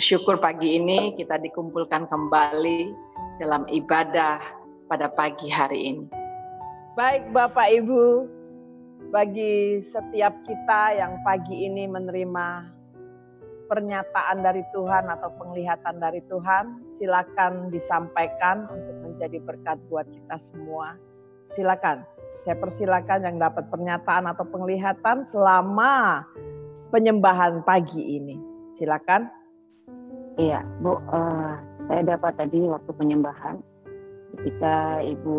Bersyukur pagi ini kita dikumpulkan kembali dalam ibadah pada pagi hari ini. Baik Bapak Ibu, bagi setiap kita yang pagi ini menerima pernyataan dari Tuhan atau penglihatan dari Tuhan, silakan disampaikan untuk menjadi berkat buat kita semua. Silakan, saya persilakan yang dapat pernyataan atau penglihatan selama penyembahan pagi ini. Silakan. Iya, Bu, saya dapat tadi waktu penyembahan ketika Ibu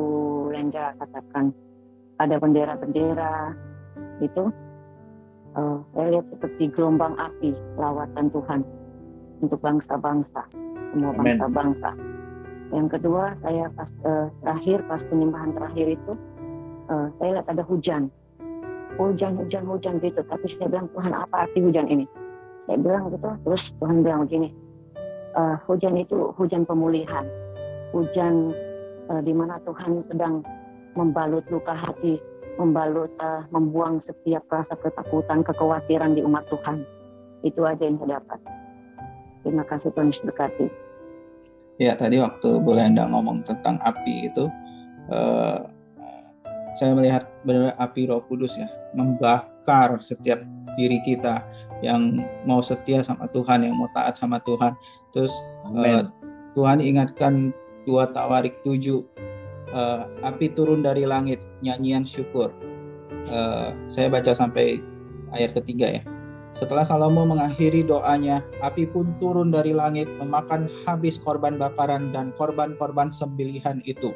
Lenda katakan ada bendera-bendera itu, saya lihat seperti gelombang api lawatan Tuhan untuk bangsa-bangsa, semua bangsa-bangsa. Yang kedua, saya pas penyembahan terakhir itu, saya lihat ada hujan gitu. Tapi saya bilang, Tuhan, apa arti hujan ini? Saya bilang gitu, terus Tuhan bilang begini, hujan itu hujan pemulihan, hujan di mana Tuhan sedang membalut luka hati, membuang setiap rasa ketakutan, kekhawatiran di umat Tuhan. Itu aja yang saya dapat. Terima kasih, Tuhan berkati. Ya, tadi waktu Bu Lenda ngomong tentang api itu, saya melihat benar api Roh Kudus ya, membakar setiap diri kita yang mau setia sama Tuhan, yang mau taat sama Tuhan. Terus Tuhan ingatkan 2 Tawarik 7, api turun dari langit, nyanyian syukur. Saya baca sampai ayat ketiga ya. Setelah Salomo mengakhiri doanya, api pun turun dari langit memakan habis korban bakaran dan korban-korban sembelihan itu.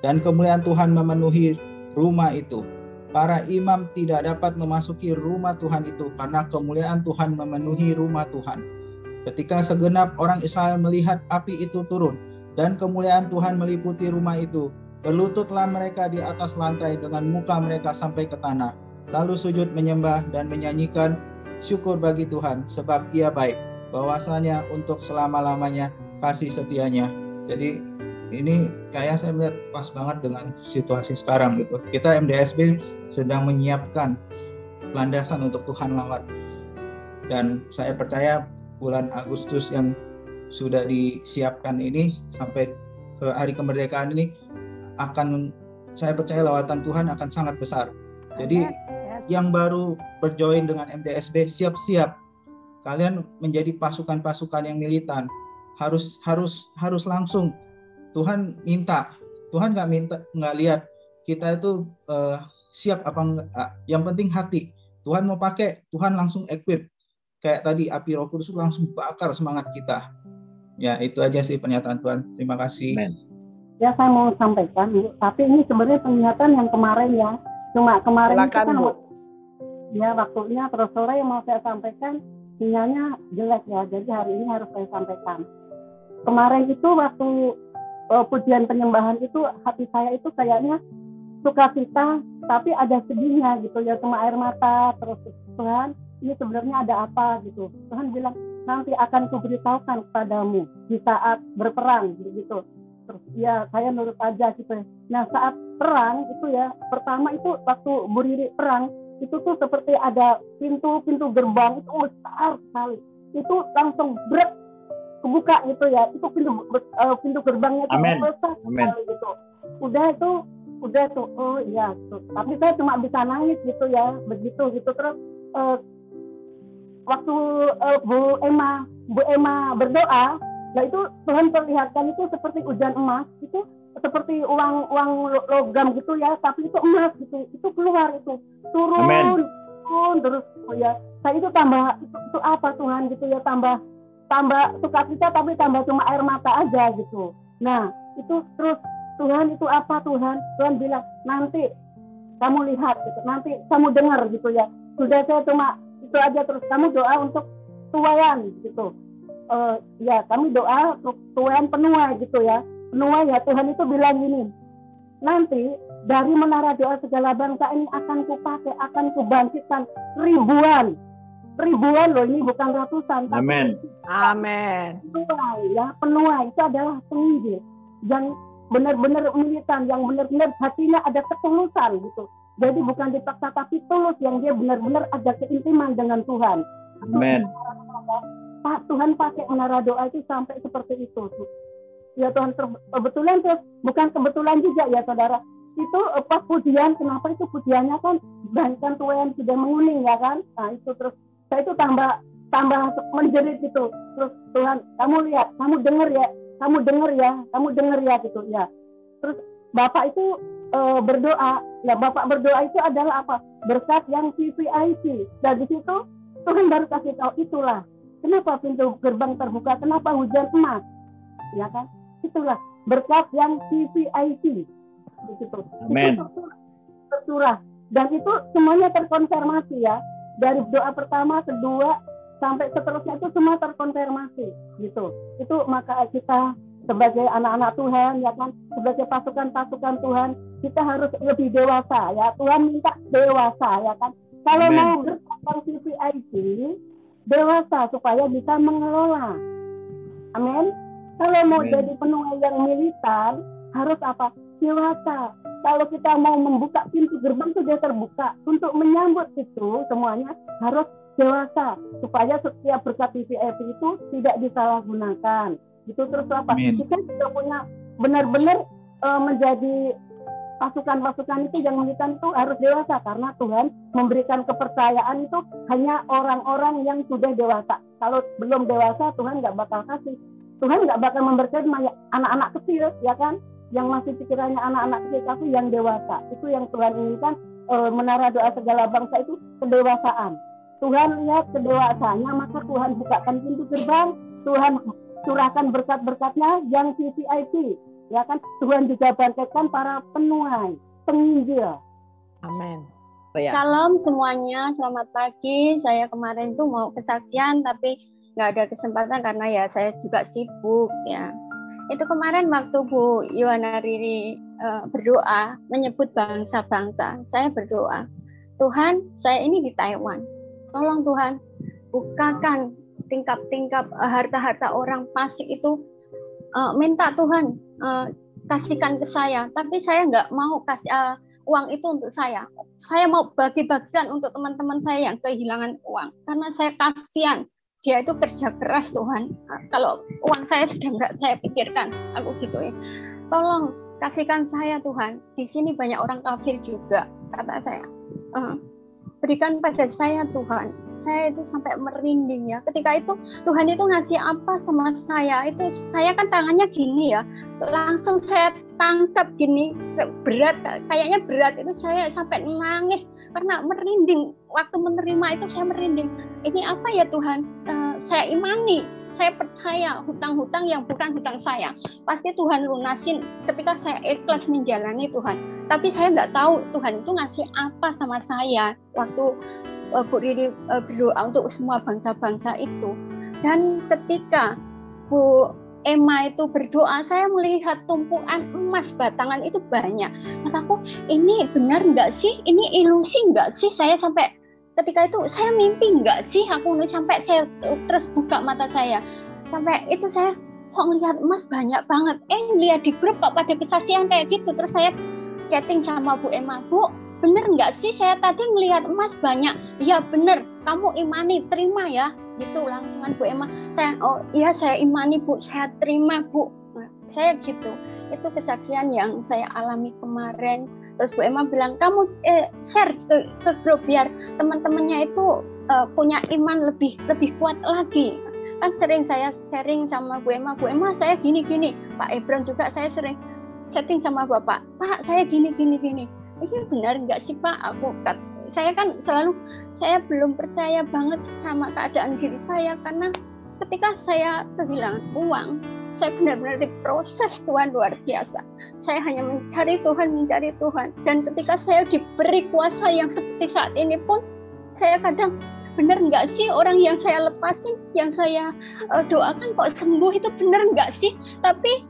Dan kemuliaan Tuhan memenuhi rumah itu. Para imam tidak dapat memasuki rumah Tuhan itu karena kemuliaan Tuhan memenuhi rumah Tuhan. Ketika segenap orang Israel melihat api itu turun dan kemuliaan Tuhan meliputi rumah itu, berlututlah mereka di atas lantai dengan muka mereka sampai ke tanah. Lalu sujud menyembah dan menyanyikan syukur bagi Tuhan sebab Ia baik, bahwasanya untuk selama-lamanya kasih setianya. Jadi ini kayak saya melihat pas banget dengan situasi sekarang gitu. Kita MDSB sedang menyiapkan landasan untuk Tuhan lawat. Dan saya percaya bulan Agustus yang sudah disiapkan ini sampai ke hari kemerdekaan ini saya percaya lawatan Tuhan akan sangat besar. Jadi yang baru berjoin dengan MDSB, siap-siap. Kalian menjadi pasukan-pasukan yang militan. Harus langsung. Tuhan minta, Tuhan nggak lihat kita itu siap apa enggak. Yang penting hati. Tuhan mau pakai, Tuhan langsung equip. Kayak tadi api Roh Kudus langsung bakar semangat kita. Ya itu aja sih pernyataan Tuhan. Terima kasih. Amen. Ya saya mau sampaikan, tapi ini sebenarnya penglihatan yang kemarin ya. Cuma kemarin silakan, itu kan Bu. Ya waktunya terus sore yang mau saya sampaikan sinyalnya jelek ya. Jadi hari ini harus saya sampaikan. Kemarin itu waktu pujian penyembahan itu hati saya itu kayaknya sukacita tapi ada sedihnya gitu ya, cuma air mata. Terus Tuhan ini sebenarnya ada apa gitu. Tuhan bilang nanti akan kuberitahukan kepadamu di saat berperang gitu. Terus ya saya nurut aja gitu. Nah saat perang itu ya, pertama itu waktu berdiri perang itu tuh seperti ada pintu gerbang itu besar sekali. Itu langsung kebuka gitu ya, itu pintu gerbangnya itu besar sekali gitu. Udah tuh oh iya tuh. Tapi saya cuma bisa nangis gitu ya, begitu gitu. Terus waktu Bu Emma berdoa, nah itu Tuhan perlihatkan itu seperti hujan emas, itu seperti uang logam gitu ya, tapi itu emas gitu, itu keluar itu turun terus. Oh ya, saya itu tambah itu apa Tuhan gitu ya, tambah sukacita tapi tambah cuma air mata aja gitu. Nah itu terus Tuhan itu apa Tuhan bilang nanti kamu lihat gitu, nanti kamu dengar gitu ya. Sudah saya cuma itu aja, terus kamu doa untuk tuayan gitu. Ya kami doa untuk tuayan penuai gitu ya. Penuai ya, Tuhan itu bilang gini, nanti dari menara doa segala bangsa ini akan kupakai, akan kubangkitkan ribuan loh, ini bukan ratusan. Amin. Amin. Penuai itu adalah penginjil yang benar-benar militan, yang benar-benar hatinya ada ketulusan gitu. Jadi bukan dipaksa tapi tulus, yang dia benar-benar ada keintiman dengan Tuhan. Amin. Pak, Tuhan pakai menara doa itu sampai seperti itu. Ya Tuhan, kebetulan bukan kebetulan juga ya saudara. Itu pas pujian, kenapa itu pujiannya kan banyak tuan sudah menguning ya kan? Nah itu terus saya itu tambah menjerit gitu. Terus Tuhan, kamu lihat, kamu dengar ya gitu ya. Terus Bapak itu berdoa, ya Bapak berdoa itu adalah apa? Berkat yang VVIP. Dan di situ Tuhan baru kasih tahu, itulah kenapa pintu gerbang terbuka, kenapa hujan emas, ya kan? Itulah berkat yang VVIP. Begitu. Amen. Itu tercurah dan itu semuanya terkonfirmasi ya, dari doa pertama, kedua sampai seterusnya itu semua terkonfirmasi gitu. Itu maka kita sebagai anak-anak Tuhan ya kan, sebagai pasukan Tuhan, kita harus lebih dewasa ya. Tuhan minta dewasa ya kan. Kalau Amen. mau berkembang VVIP, dewasa supaya bisa mengelola. Amin. Kalau mau Amen. jadi penuai yang militan, harus apa? Dewasa. Kalau kita mau membuka pintu gerbang sudah terbuka, untuk menyambut itu semuanya harus dewasa supaya setiap berkat VVIP itu tidak disalahgunakan. Itu terus apa? Amin. Kita sudah punya benar-benar menjadi pasukan-pasukan itu yang militan itu harus dewasa, karena Tuhan memberikan kepercayaan itu hanya orang-orang yang sudah dewasa. Kalau belum dewasa Tuhan nggak bakal kasih. Tuhan nggak bakal memberkati anak-anak kecil ya kan, yang masih pikirannya anak-anak kecil, tapi yang dewasa. Itu yang Tuhan inginkan. Menara doa segala bangsa itu kedewasaan. Tuhan lihat kedewasaannya, maka Tuhan bukakan pintu gerbang, Tuhan curahkan berkat-berkatnya yang VVIP, ya kan. Tuhan juga bangkitkan para penuai, penginjil. Amin. Salam semuanya, selamat pagi. Saya kemarin tuh mau kesaksian tapi nggak ada kesempatan karena ya saya juga sibuk ya. Itu kemarin waktu Bu Yohana Riri berdoa menyebut bangsa-bangsa, saya berdoa, Tuhan, saya ini di Taiwan, tolong Tuhan bukakan tingkap-tingkap harta-harta orang fasik itu, minta Tuhan kasihkan ke saya, tapi saya nggak mau kasih uang itu untuk saya mau bagi-bagikan untuk teman-teman saya yang kehilangan uang, karena saya kasihan. Dia itu kerja keras Tuhan. Kalau uang saya sudah nggak saya pikirkan, aku gitu ya. Tolong kasihkan saya Tuhan. Di sini banyak orang kafir juga, kata saya. Berikan pada saya Tuhan. Saya itu sampai merinding ya. Ketika itu Tuhan itu ngasih apa sama saya, itu saya kan tangannya gini ya. Langsung saya tangkap gini, berat, kayaknya berat itu, saya sampai nangis karena merinding. Waktu menerima itu saya merinding. Ini apa ya Tuhan? Saya imani, saya percaya hutang-hutang yang bukan hutang saya pasti Tuhan lunasin ketika saya ikhlas menjalani Tuhan. Tapi saya nggak tahu Tuhan itu ngasih apa sama saya waktu Bu Riri berdoa untuk semua bangsa-bangsa itu. Dan ketika Bu Emma itu berdoa, saya melihat tumpukan emas batangan itu banyak. Kataku, ini benar nggak sih? Ini ilusi nggak sih? Saya sampai ketika itu saya mimpi nggak sih? Aku sampai saya terus buka mata saya. Sampai itu saya kok ngelihat emas banyak banget. Lihat di grup kok pada kesaksian kayak gitu. Terus saya chatting sama Bu Emma, Bu, bener nggak sih saya tadi ngelihat emas banyak? Ya bener, kamu imani, terima ya. Gitu langsungan Bu Emma, saya iya saya imani Bu, saya terima Bu. Nah, saya gitu. Itu kesaksian yang saya alami kemarin. Terus Bu Emma bilang, kamu share ke grup biar teman-temannya itu punya iman lebih kuat lagi. Kan sering saya sharing sama Bu Emma saya gini. Pak Ebron juga saya sering chatting sama Bapak, Pak saya gini. Ini benar nggak sih Pak? Saya kan selalu, saya belum percaya banget sama keadaan diri saya, karena ketika saya kehilangan uang, saya benar-benar diproses Tuhan luar biasa. Saya hanya mencari Tuhan. Dan ketika saya diberi kuasa yang seperti saat ini pun, saya kadang, benar nggak sih orang yang saya lepasin, yang saya doakan kok sembuh, itu benar nggak sih? Tapi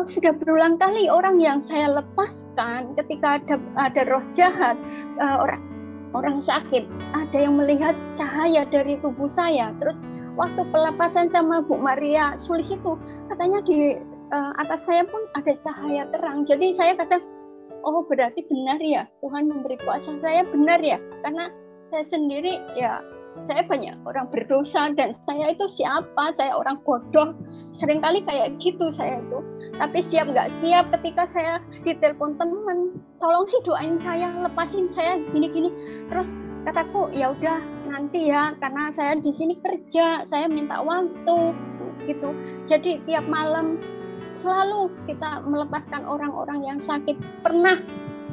sudah berulang kali orang yang saya lepaskan, ketika ada roh jahat, orang sakit, ada yang melihat cahaya dari tubuh saya. Terus waktu pelepasan sama Bu Maria Sulis itu, katanya di atas saya pun ada cahaya terang. Jadi saya kadang, oh berarti benar ya Tuhan memberi kuasa saya, benar ya, karena saya sendiri ya saya banyak orang berdosa dan saya itu siapa, saya orang bodoh, seringkali kayak gitu saya itu. Tapi siap nggak siap ketika saya ditelepon teman, tolong sih doain saya, lepasin saya gini-gini. Terus kataku ya udah nanti ya, karena saya di sini kerja, saya minta waktu gitu. Jadi tiap malam selalu kita melepaskan orang-orang yang sakit. Pernah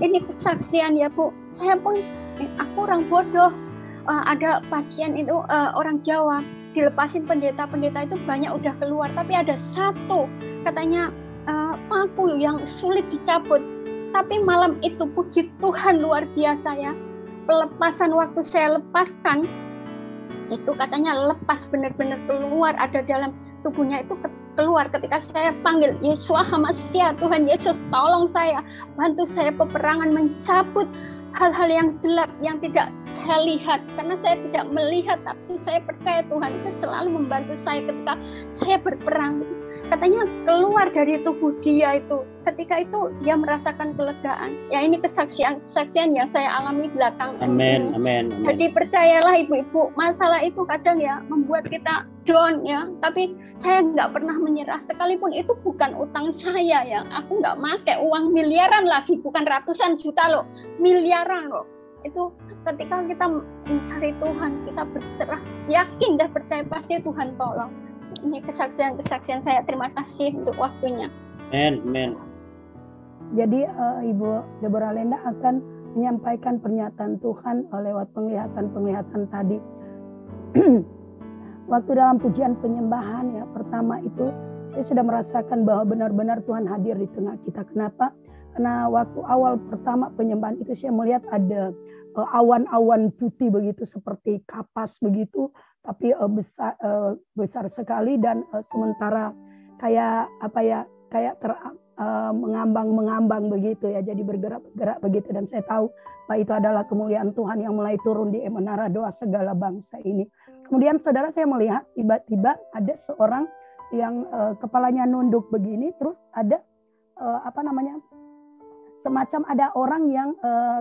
ini kesaksian ya Bu, saya pun aku orang bodoh. Ada pasien itu orang Jawa, dilepasin pendeta-pendeta itu banyak udah keluar, tapi ada satu katanya paku yang sulit dicabut. Tapi malam itu puji Tuhan luar biasa ya, pelepasan waktu saya lepaskan itu katanya lepas benar-benar keluar, ada dalam tubuhnya itu keluar ketika saya panggil Yesus Hamasiah, Tuhan Yesus tolong saya, bantu saya peperangan mencabut hal-hal yang gelap yang tidak saya lihat, karena saya tidak melihat, tapi saya percaya Tuhan itu selalu membantu saya ketika saya berperang. Katanya keluar dari tubuh dia itu, ketika itu dia merasakan kelegaan. Ya ini kesaksian yang saya alami belakangan. Amin, amin, amin. Jadi percayalah ibu-ibu, masalah itu kadang ya membuat kita down ya, tapi saya nggak pernah menyerah, sekalipun itu bukan utang saya ya, aku nggak pakai uang miliaran lagi, bukan ratusan juta loh, miliaran loh. Itu ketika kita mencari Tuhan, kita berserah, yakin dan percaya pasti Tuhan tolong. Ini kesaksian saya, terima kasih untuk waktunya. Amin. Jadi Ibu Deborah Lenda akan menyampaikan pernyataan Tuhan lewat penglihatan tadi. Waktu dalam pujian penyembahan ya, pertama itu saya sudah merasakan bahwa benar-benar Tuhan hadir di tengah kita. Kenapa? Karena waktu awal pertama penyembahan itu saya melihat ada awan-awan putih begitu seperti kapas begitu, tapi besar sekali dan sementara kayak mengambang begitu ya, jadi bergerak begitu, dan saya tahu bahwa itu adalah kemuliaan Tuhan yang mulai turun di menara doa segala bangsa ini. Kemudian saudara, saya melihat tiba-tiba ada seorang yang kepalanya nunduk begini, terus ada semacam ada orang yang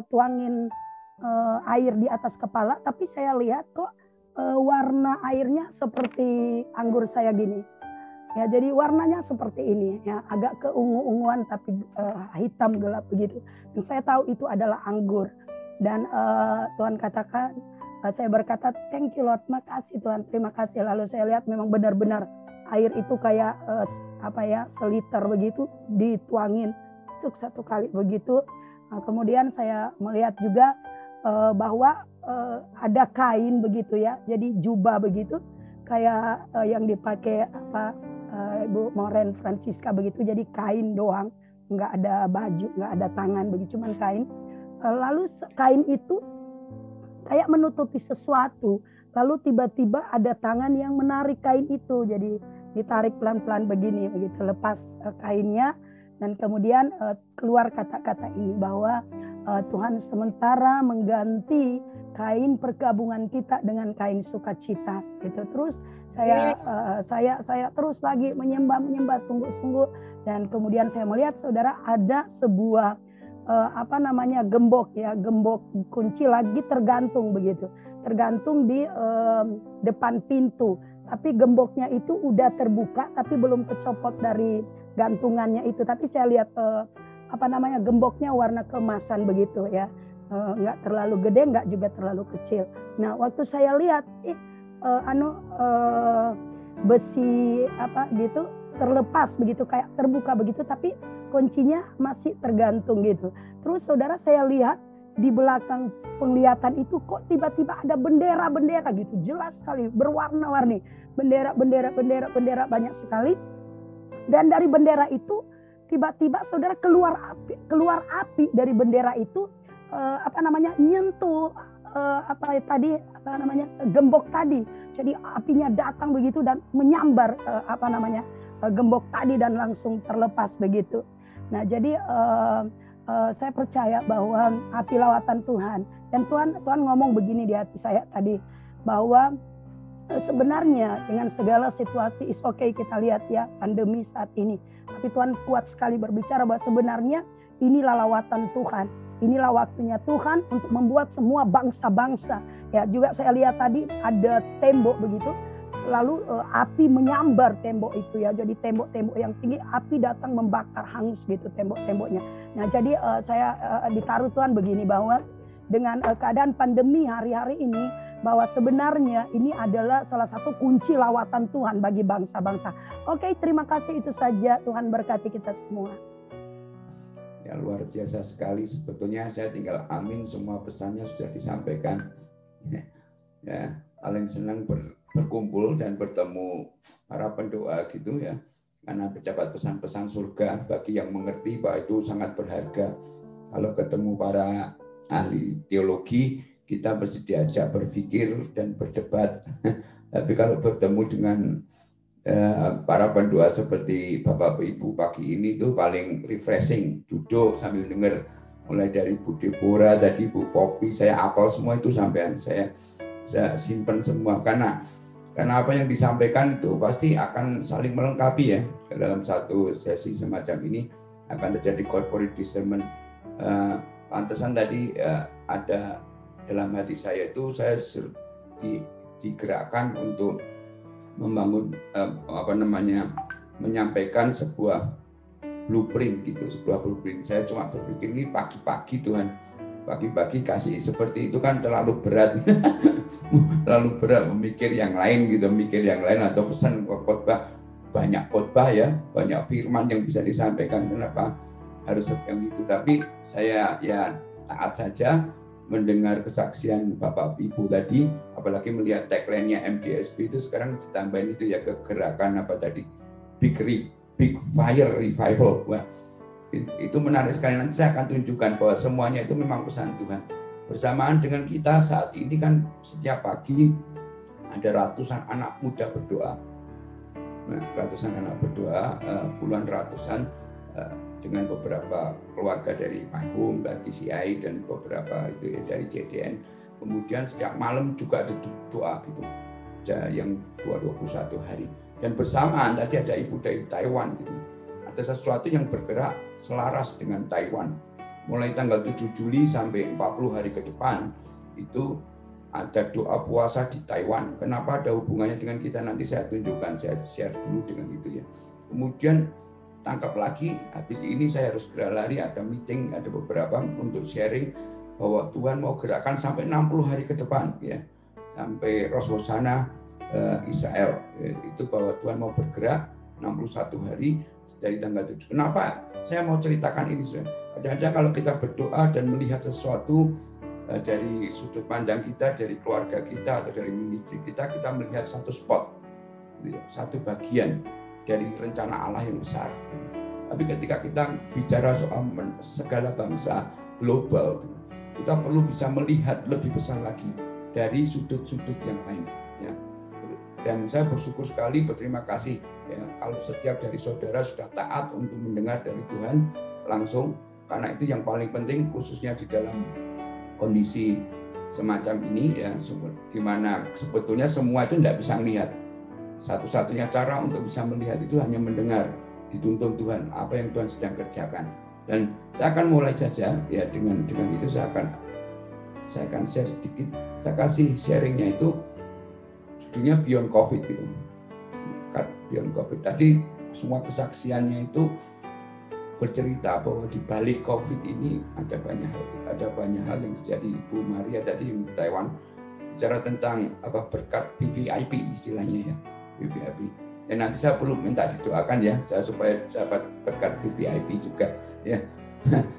tuangin air di atas kepala, tapi saya lihat kok warna airnya seperti anggur saya gini. Ya, jadi warnanya seperti ini ya, agak keungu-unguan tapi hitam gelap begitu. Dan saya tahu itu adalah anggur. Dan Tuhan katakan, saya berkata, thank you Lord, makasih Tuhan, terima kasih. Lalu saya lihat memang benar-benar air itu kayak seliter begitu dituangin satu kali begitu. Nah, kemudian saya melihat juga bahwa ada kain begitu ya, jadi jubah begitu kayak yang dipakai Ibu Moren Francisca begitu, jadi kain doang, nggak ada baju, nggak ada tangan begitu, cuman kain. Lalu kain itu kayak menutupi sesuatu, lalu tiba-tiba ada tangan yang menarik kain itu, jadi ditarik pelan-pelan begini begitu, lepas kainnya, dan kemudian keluar kata-kata ini bahwa Tuhan sementara mengganti kain pergabungan kita dengan kain sukacita gitu. Terus saya terus lagi menyembah sungguh-sungguh, dan kemudian saya melihat saudara ada sebuah gembok kunci lagi tergantung begitu, tergantung di depan pintu, tapi gemboknya itu udah terbuka tapi belum kecopot dari gantungannya itu, tapi saya lihat gemboknya warna keemasan begitu ya, nggak terlalu gede nggak juga terlalu kecil. Nah waktu saya lihat besi gitu terlepas begitu, kayak terbuka begitu, tapi kuncinya masih tergantung gitu. Terus saudara, saya lihat di belakang penglihatan itu kok tiba-tiba ada bendera-bendera gitu, jelas sekali berwarna-warni, bendera banyak sekali. Dan dari bendera itu tiba-tiba saudara keluar api dari bendera itu, nyentuh gembok tadi. Jadi apinya datang begitu dan menyambar gembok tadi dan langsung terlepas begitu. Nah, jadi saya percaya bahwa api lawatan Tuhan, dan Tuhan ngomong begini di hati saya tadi, bahwa sebenarnya dengan segala situasi is okay, kita lihat ya pandemi saat ini, tapi Tuhan kuat sekali berbicara bahwa sebenarnya inilah lawatan Tuhan. Inilah waktunya Tuhan untuk membuat semua bangsa-bangsa ya. Juga saya lihat tadi ada tembok begitu, lalu api menyambar tembok itu ya. Jadi tembok-tembok yang tinggi, api datang membakar hangus gitu tembok-temboknya. Nah jadi saya ditaruh Tuhan begini, bahwa dengan keadaan pandemi hari-hari ini, bahwa sebenarnya ini adalah salah satu kunci lawatan Tuhan bagi bangsa-bangsa. Oke, terima kasih, itu saja. Tuhan berkati kita semua. Ya, luar biasa sekali. Sebetulnya saya tinggal amin, semua pesannya sudah disampaikan. Ya, paling senang berkumpul dan bertemu para pendoa gitu ya. Karena mendapat pesan-pesan surga bagi yang mengerti bahwa itu sangat berharga. Kalau ketemu para ahli teologi, kita mesti diajak berpikir dan berdebat. Tapi kalau bertemu dengan para pendoa seperti Bapak Ibu pagi ini itu paling refreshing, duduk sambil dengar, mulai dari Bu Deborah tadi, Bu Poppy, saya apal semua itu sampean, saya simpen semua karena apa yang disampaikan itu pasti akan saling melengkapi ya. Dalam satu sesi semacam ini akan terjadi corporate discernment. Pantesan tadi ada dalam hati saya itu, saya digerakkan untuk membangun menyampaikan sebuah blueprint gitu, sebuah blueprint. Saya cuma berpikir ini pagi-pagi Tuhan, pagi-pagi kasih seperti itu kan terlalu berat, terlalu berat memikir yang lain gitu, mikir yang lain atau pesan khotbah, banyak khotbah ya, banyak firman yang bisa disampaikan, kenapa harus yang itu. Tapi saya ya taat saja mendengar kesaksian Bapak Ibu tadi, apalagi melihat tagline-nya MDSB itu sekarang ditambahin itu ya, kegerakan apa tadi, big fire revival. Wah, itu menarik sekali. Nanti saya akan tunjukkan bahwa semuanya itu memang pesan Tuhan. Bersamaan dengan kita saat ini kan setiap pagi ada ratusan anak muda berdoa. Nah, ratusan anak berdoa, puluhan ratusan dengan beberapa keluarga dari Panggung, dari TCI dan beberapa itu ya dari JDN. Kemudian setiap malam juga ada doa gitu, yang 21 hari. Dan bersamaan tadi ada ibu dari Taiwan gitu. Ada sesuatu yang bergerak selaras dengan Taiwan. Mulai tanggal 7 Juli sampai 40 hari ke depan itu ada doa puasa di Taiwan. Kenapa ada hubungannya dengan kita? Nanti saya tunjukkan, saya share dulu dengan itu ya. Kemudian tangkap lagi, habis ini saya harus segera lari, ada meeting, ada beberapa untuk sharing bahwa Tuhan mau gerakan sampai 60 hari ke depan ya, sampai Rosh Hashanah Israel itu, bahwa Tuhan mau bergerak 61 hari dari tanggal 7. Kenapa saya mau ceritakan ini? Kadang-kadang kalau kita berdoa dan melihat sesuatu dari sudut pandang kita, dari keluarga kita atau dari ministry kita melihat satu spot, satu bagian dari rencana Allah yang besar. Tapi ketika kita bicara soal segala bangsa global, kita perlu bisa melihat lebih besar lagi dari sudut-sudut yang lain. Ya. Dan saya bersyukur sekali, berterima kasih ya, kalau setiap dari saudara sudah taat untuk mendengar dari Tuhan langsung, karena itu yang paling penting, khususnya di dalam kondisi semacam ini ya, di mana sebetulnya semua itu tidak bisa melihat. Satu-satunya cara untuk bisa melihat itu hanya mendengar, dituntun Tuhan apa yang Tuhan sedang kerjakan. Dan saya akan mulai saja ya dengan itu saya akan share sedikit. Saya kasih sharingnya itu judulnya Beyond COVID gitu. Beyond COVID. Tadi semua kesaksiannya itu bercerita bahwa di balik COVID ini ada banyak hal yang terjadi. Bu Maria tadi yang di Taiwan bicara tentang berkat VVIP istilahnya ya. VVIP. Dan nanti saya perlu minta didoakan ya, supaya dapat berkat VVIP juga ya.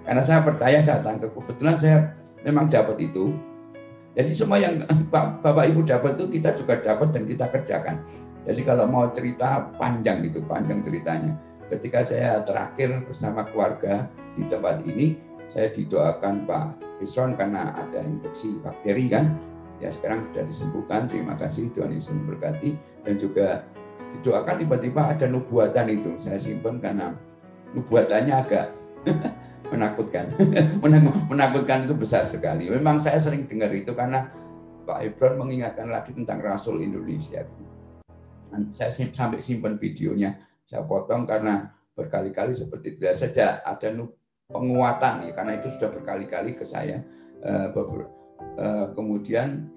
Karena saya percaya, saya tangkap, kebetulan saya memang dapat itu. Jadi semua yang Bapak Ibu dapat itu kita juga dapat dan kita kerjakan. Jadi kalau mau cerita panjang ceritanya. Ketika saya terakhir bersama keluarga di tempat ini, saya didoakan Pak Isron karena ada infeksi bakteri kan. Ya sekarang sudah disembuhkan, terima kasih, Tuhan Yesus memberkati. Dan juga didoakan tiba-tiba ada nubuatan itu, saya simpan karena nubuatannya agak menakutkan. Menakutkan itu besar sekali. Memang saya sering dengar itu karena Pak Hebron mengingatkan lagi tentang Rasul Indonesia. Dan saya sampai simpan videonya, saya potong karena berkali-kali seperti itu. Saja ada penguatan ya, karena itu sudah berkali-kali ke saya. Kemudian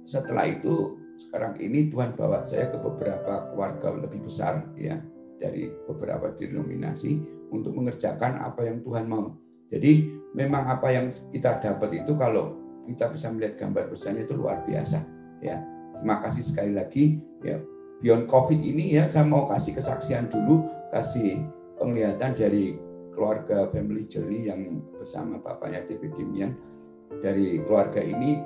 setelah itu sekarang ini Tuhan bawa saya ke beberapa keluarga lebih besar ya, dari beberapa denominasi untuk mengerjakan apa yang Tuhan mau. Jadi memang apa yang kita dapat itu kalau kita bisa melihat gambar besarnya itu luar biasa ya. Terima kasih sekali lagi ya. Beyond COVID ini ya, saya mau kasih kesaksian dulu, kasih penglihatan dari keluarga Family Journey yang bersama bapaknya David Dimian. Dari keluarga ini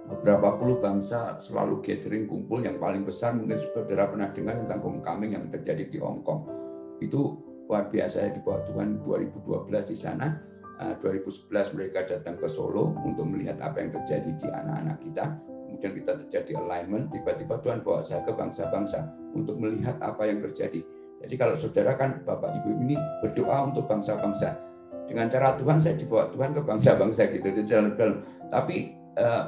beberapa puluh bangsa selalu gathering kumpul, yang paling besar mungkin saudara pernah dengar tentang homecoming yang terjadi di Hong Kong. Itu luar biasa ya, di bawah Tuhan 2012 di sana. 2011 mereka datang ke Solo untuk melihat apa yang terjadi di anak-anak kita. Kemudian kita terjadi alignment, tiba-tiba Tuhan bawa saya ke bangsa-bangsa untuk melihat apa yang terjadi. Jadi kalau saudara kan Bapak Ibu ini berdoa untuk bangsa-bangsa. Dengan cara Tuhan saya dibawa Tuhan ke bangsa-bangsa gitu. Tapi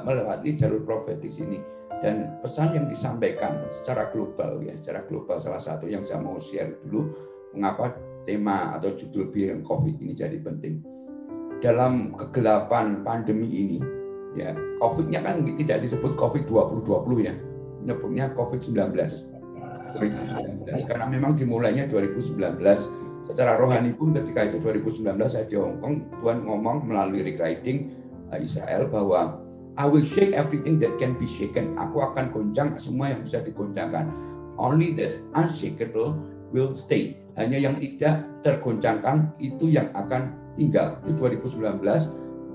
melewati jalur profetis ini. Dan pesan yang disampaikan secara global ya, secara global salah satu yang saya mau share dulu, mengapa tema atau judul Beyond COVID ini jadi penting. Dalam kegelapan pandemi ini, ya COVID-nya kan tidak disebut COVID 2020 ya, menyebutnya COVID-19. 2019 karena memang dimulainya 2019. Secara rohani pun ketika itu 2019 saya di Hong Kong, Tuhan ngomong melalui Rick Riding Israel bahwa I will shake everything that can be shaken. Aku akan goncang semua yang bisa digoncangkan. Only the unshakable will stay. Hanya yang tidak tergoncangkan itu yang akan tinggal. Itu 2019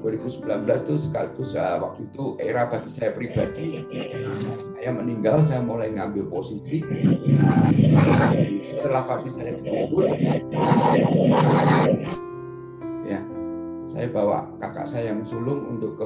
itu sekaligus waktu itu era bagi saya pribadi. Saya meninggal, saya mulai ngambil posisi. Setelah pasti saya dikubur, ya, saya bawa kakak saya yang sulung untuk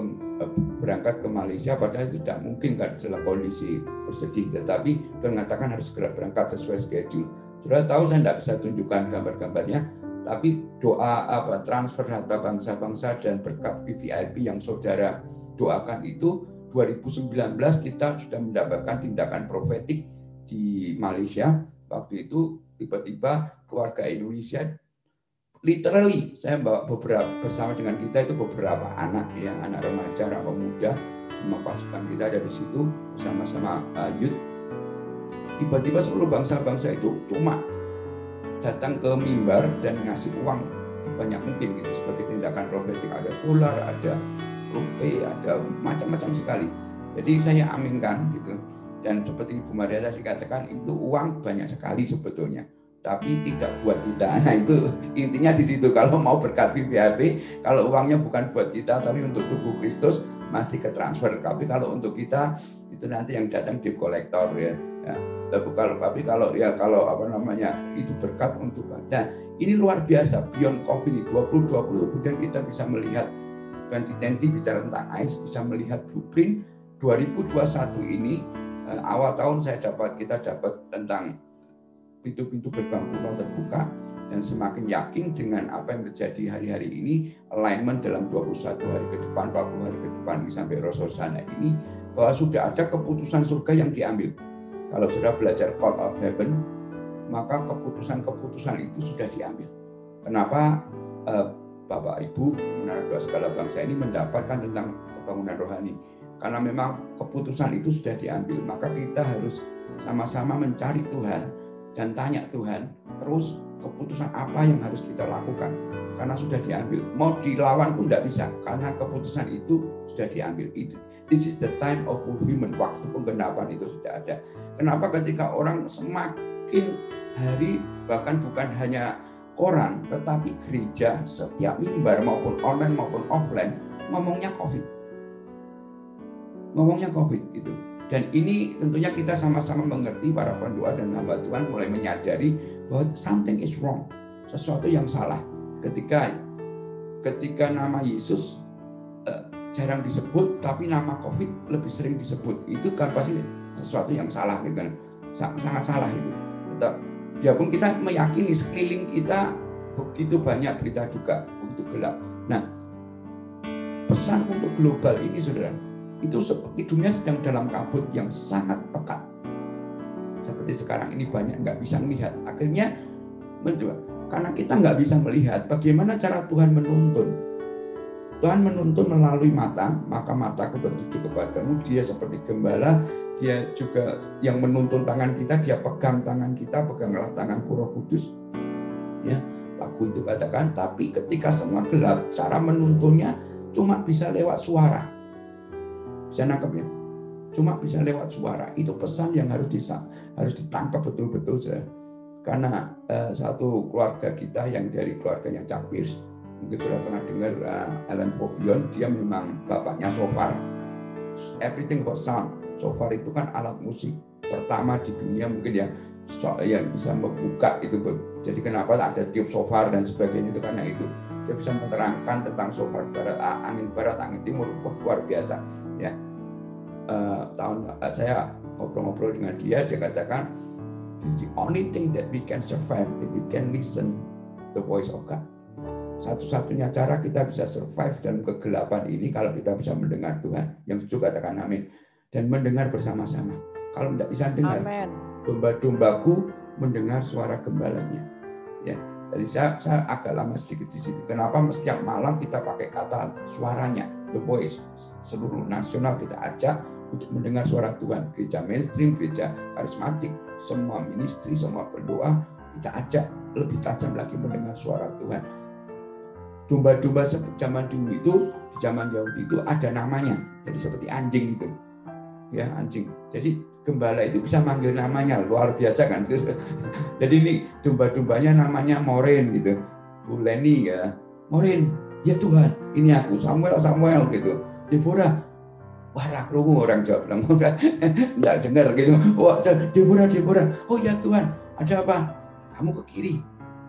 berangkat ke Malaysia, padahal tidak mungkin kan dalam kondisi bersedih, tetapi mengatakan harus segera berangkat sesuai schedule. Sudah tahu saya tidak bisa tunjukkan gambar-gambarnya, tapi doa transfer harta bangsa-bangsa dan berkat VVIP yang saudara doakan itu 2019 kita sudah mendapatkan tindakan profetik di Malaysia. Waktu itu tiba-tiba keluarga Indonesia literally saya bawa beberapa bersama dengan kita itu beberapa anak ya, anak remaja, anak pemuda, pasukan kita ada di situ bersama-sama youth. Tiba-tiba seluruh bangsa-bangsa itu cuma datang ke mimbar dan ngasih uang sebanyak mungkin gitu sebagai tindakan profetik. Ada dolar, ada rupiah, ada macam-macam sekali. Jadi saya aminkan gitu. Dan seperti Bu Maria tadi katakan itu uang banyak sekali sebetulnya, tapi tidak buat kita. Nah itu intinya di situ. Kalau mau berkat VVIP, kalau uangnya bukan buat kita tapi untuk tubuh Kristus, mesti ke transfer. Tapi kalau untuk kita itu nanti yang datang debt collector ya. Tapi kalau itu berkat untuk badan. Ini luar biasa beyond COVID ini 2020 kemudian kita bisa melihat 2020 bicara tentang AIS, bisa melihat blueprint 2021 ini awal tahun kita dapat tentang pintu-pintu gerbang kuno terbuka dan semakin yakin dengan apa yang terjadi hari-hari ini, alignment dalam 21 hari ke depan, 40 hari ke depan sampai Rosh Hashanah ini, bahwa sudah ada keputusan surga yang diambil. Kalau sudah belajar Call of Heaven, maka keputusan-keputusan itu sudah diambil. Kenapa Bapak Ibu Menara Doa Segala Bangsa ini mendapatkan tentang kebangunan rohani? Karena memang keputusan itu sudah diambil, maka kita harus sama-sama mencari Tuhan dan tanya Tuhan, terus keputusan apa yang harus kita lakukan? Karena sudah diambil. Mau dilawan pun tidak bisa, karena keputusan itu sudah diambil. This is the time of fulfillment, waktu penggenapan itu sudah ada. Kenapa ketika orang semakin hari, bahkan bukan hanya koran, tetapi gereja, setiap mimbar maupun online maupun offline, ngomongnya COVID gitu. Dan ini tentunya kita sama-sama mengerti, para pendoa dan hamba Tuhan mulai menyadari bahwa something is wrong, sesuatu yang salah. Ketika nama Yesus jarang disebut, tapi nama COVID lebih sering disebut, itu kan pasti sesuatu yang salah, gitu kan? Sangat salah itu. Biarpun kita meyakini sekeliling kita begitu banyak berita duka, begitu gelap. Nah, pesan untuk global ini, saudara, itu seperti dunia sedang dalam kabut yang sangat pekat. Seperti sekarang ini banyak nggak bisa melihat. Akhirnya karena kita nggak bisa melihat, bagaimana cara Tuhan menuntun? Tuhan menuntun melalui mata, maka mataku tertuju kepadamu. Dia seperti gembala, dia juga yang menuntun tangan kita, dia pegang tangan kita, peganglah tanganku Roh Kudus. Ya, lagu itu katakan, tapi ketika semua gelap, cara menuntunnya cuma bisa lewat suara. Bisa nangkep ya? Cuma bisa lewat suara. Itu pesan yang harus ditangkap betul-betul, saudara. Karena satu keluarga kita yang dari keluarganya Chuck Pierce, mungkin sudah pernah dengar Alan Fobion, dia memang bapaknya shofar. Everything about sound. Shofar itu kan alat musik pertama di dunia mungkin ya, yang bisa membuka itu. Jadi kenapa ada tiup shofar dan sebagainya itu karena itu. Dia bisa menerangkan tentang shofar barat, angin barat, angin timur, luar biasa. Ya, saya ngobrol-ngobrol dengan dia katakan, this is the only thing that we can survive if we can listen the voice of God. Satu-satunya cara kita bisa survive dalam kegelapan ini kalau kita bisa mendengar Tuhan. Yang setuju katakan amin. Dan mendengar bersama-sama. Kalau tidak bisa dengar, domba-dombaku mendengar suara gembalanya. Ya, jadi saya agak lama sedikit di situ. Kenapa setiap malam kita pakai kata suaranya, the voice. Seluruh nasional kita ajak untuk mendengar suara Tuhan. Gereja mainstream, gereja karismatik, semua ministry, semua berdoa, kita ajak lebih tajam lagi mendengar suara Tuhan. Domba-domba zaman dulu itu, di zaman Yahudi itu ada namanya. Jadi seperti anjing itu. Ya, anjing. Jadi gembala itu bisa manggil namanya, luar biasa kan. Jadi ini domba-dombanya namanya Moren gitu. Bu Leni ya. Moren, ya Tuhan, ini aku Samuel gitu. Deborah, wah rakrumu orang Jawa bilang, enggak dengar gitu. Wah, Deborah, oh ya Tuhan, ada apa? Kamu ke kiri.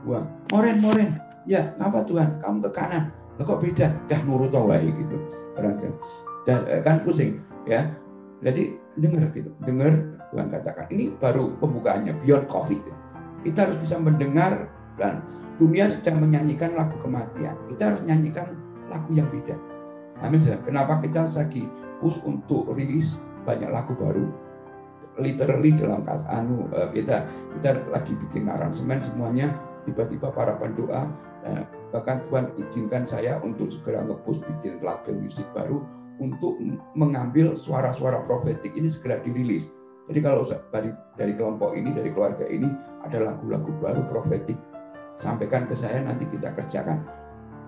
Wah, Moren. Ya, kenapa Tuhan? Kamu ke kanan. Lah kok beda? Dah nurut wae gitu. Orang dan kan pusing, ya. Jadi dengar gitu. Dengar Tuhan katakan. Ini baru pembukaannya beyond COVID. Kita harus bisa mendengar dan dunia sedang menyanyikan lagu kematian. Kita harus nyanyikan lagu yang beda. Amin. Kenapa kita lagi push untuk rilis banyak lagu baru? Literally dalam kita lagi bikin aransemen semuanya. Tiba-tiba para pendoa, bahkan Tuhan izinkan saya untuk segera nge-push bikin label musik baru untuk mengambil suara-suara profetik ini segera dirilis. Jadi kalau dari kelompok ini, dari keluarga ini ada lagu-lagu baru profetik, sampaikan ke saya, nanti kita kerjakan.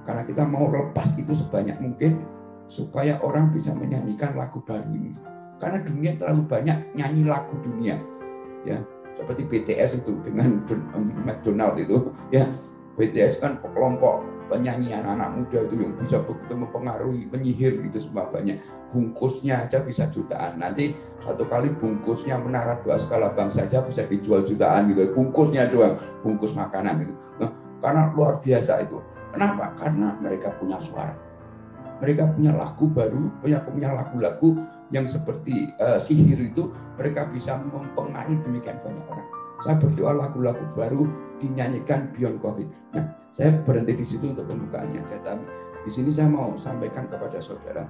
Karena kita mau lepas itu sebanyak mungkin supaya orang bisa menyanyikan lagu baru ini. Karena dunia terlalu banyak nyanyi lagu dunia, ya. Seperti BTS itu dengan McDonald itu, ya. BTS kan kelompok penyanyi anak muda itu yang bisa begitu mempengaruhi, menyihir gitu semua banyak. Bungkusnya aja bisa jutaan. Nanti satu kali bungkusnya Menara Doa Skala Bangsa saja bisa dijual jutaan gitu. Bungkusnya doang, bungkus makanan gitu. Nah, karena luar biasa itu. Kenapa? Karena mereka punya suara. Mereka punya lagu baru, punya lagu-lagu yang seperti sihir itu, mereka bisa mempengaruhi demikian banyak orang. Saya berdoa lagu-lagu baru dinyanyikan beyond COVID. Nah, saya berhenti di situ untuk pembukaannya. Tapi di sini saya mau sampaikan kepada saudara.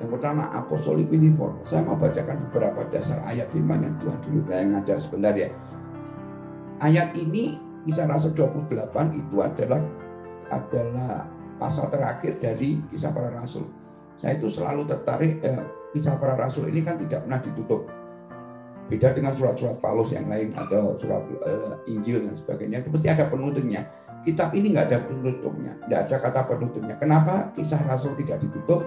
Yang pertama, Apostolic Uniform. Saya mau bacakan beberapa dasar ayat firman yang Tuhan dulu saya ngajar sebentar ya. Ayat ini Kisah Rasul 28 itu adalah pasal terakhir dari Kisah Para Rasul. Saya itu selalu tertarik, Kisah Para Rasul ini kan tidak pernah ditutup. Beda dengan surat-surat Paulus yang lain atau surat Injil dan sebagainya, itu pasti ada penutupnya. Kitab ini nggak ada penutupnya, nggak ada kata penutupnya. Kenapa Kisah Rasul tidak ditutup?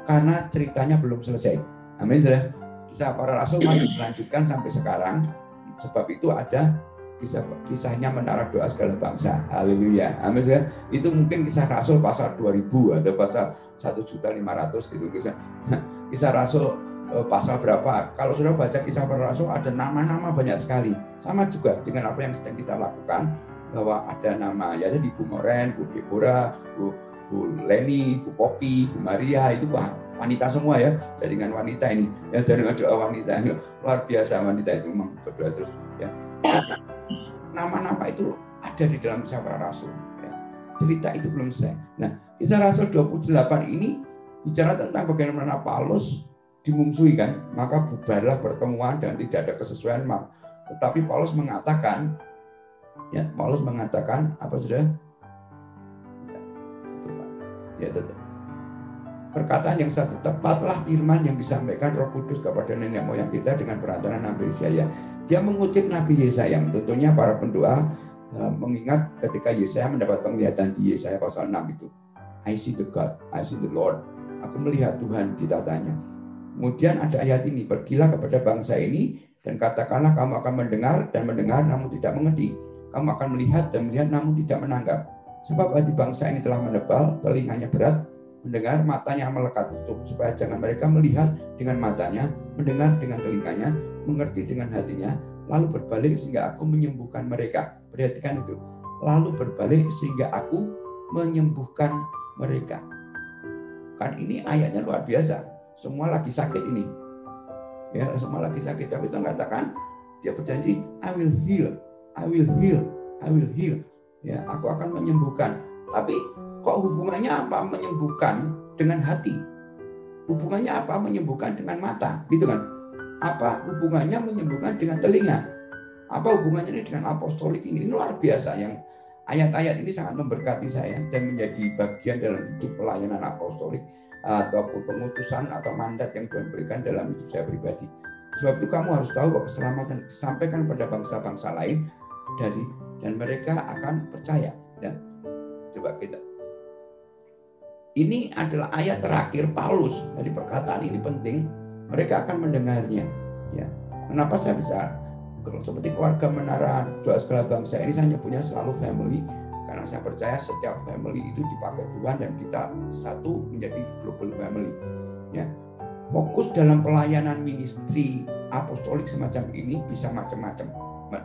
Karena ceritanya belum selesai. Amin, sudah. Kisah Para Rasul masih dilanjutkan sampai sekarang. Sebab itu ada kisahnya Menara Doa Segala Bangsa. Haleluya. Amin, sudah. Itu mungkin Kisah Rasul pasal 2000 atau pasal 1.500.000 gitu. Kisah Rasul pasal berapa? Kalau sudah baca Kisah Para Rasul ada nama-nama banyak sekali. Sama juga dengan apa yang sedang kita lakukan, bahwa ada nama ya tadi Bu Moren, Bu Deborah, Bu Leni, Bu Poppy, Bu Maria, itu wanita semua ya, jaringan wanita ini, ya jaringan doa wanita, luar biasa wanita itu memang berdoa terus ya. Nama-nama itu ada di dalam Kisah Para Rasul ya. Cerita itu belum selesai. Nah, Kisah Rasul 28 ini bicara tentang bagaimana Paulus dimungsuhi kan, maka bubarlah pertemuan dan tidak ada kesesuaian. Tetapi Paulus mengatakan apa sudah? Ya, perkataan yang satu, tepatlah firman yang disampaikan Roh Kudus kepada nenek moyang kita dengan perantaraan Nabi Yesaya. Dia mengutip Nabi Yesaya. Tentunya para pendoa mengingat ketika Yesaya mendapat penglihatan di Yesaya pasal 6 itu. I see the God, I see the Lord. Aku melihat Tuhan, ditatanya. Kemudian ada ayat ini, pergilah kepada bangsa ini dan katakanlah kamu akan mendengar dan mendengar namun tidak mengerti. Kamu akan melihat dan melihat namun tidak menangkap. Sebab hati bangsa ini telah menebal, telinganya berat, mendengar, matanya melekat tutup, supaya jangan mereka melihat dengan matanya, mendengar dengan telinganya, mengerti dengan hatinya, lalu berbalik sehingga aku menyembuhkan mereka. Perhatikan itu. Lalu berbalik sehingga aku menyembuhkan mereka. Kan ini ayatnya luar biasa. Semua lagi sakit ini. Ya, semua lagi sakit. Tapi Tuhan katakan, dia berjanji, I will heal, I will heal, I will heal. Ya, aku akan menyembuhkan. Tapi kok hubungannya apa menyembuhkan dengan hati? Hubungannya apa menyembuhkan dengan mata? Gitu kan? Apa hubungannya menyembuhkan dengan telinga? Apa hubungannya ini dengan apostolik ini? Ini luar biasa. Yang ayat-ayat ini sangat memberkati saya dan menjadi bagian dalam hidup pelayanan apostolik ataupun pengutusan atau mandat yang Tuhan berikan dalam hidup saya pribadi. Sebab itu kamu harus tahu bahwa keselamatan disampaikan pada bangsa-bangsa lain dan mereka akan percaya. Dan coba kita. Ini adalah ayat terakhir Paulus. Dari perkataan ini penting. Mereka akan mendengarnya. Ya. Kenapa saya bisa seperti keluarga Menara Doa Segala Bangsa ini saya nyebutnya selalu family. Karena saya percaya setiap family itu dipakai Tuhan dan kita satu menjadi global family. Ya. Fokus dalam pelayanan ministry apostolik semacam ini bisa macam-macam.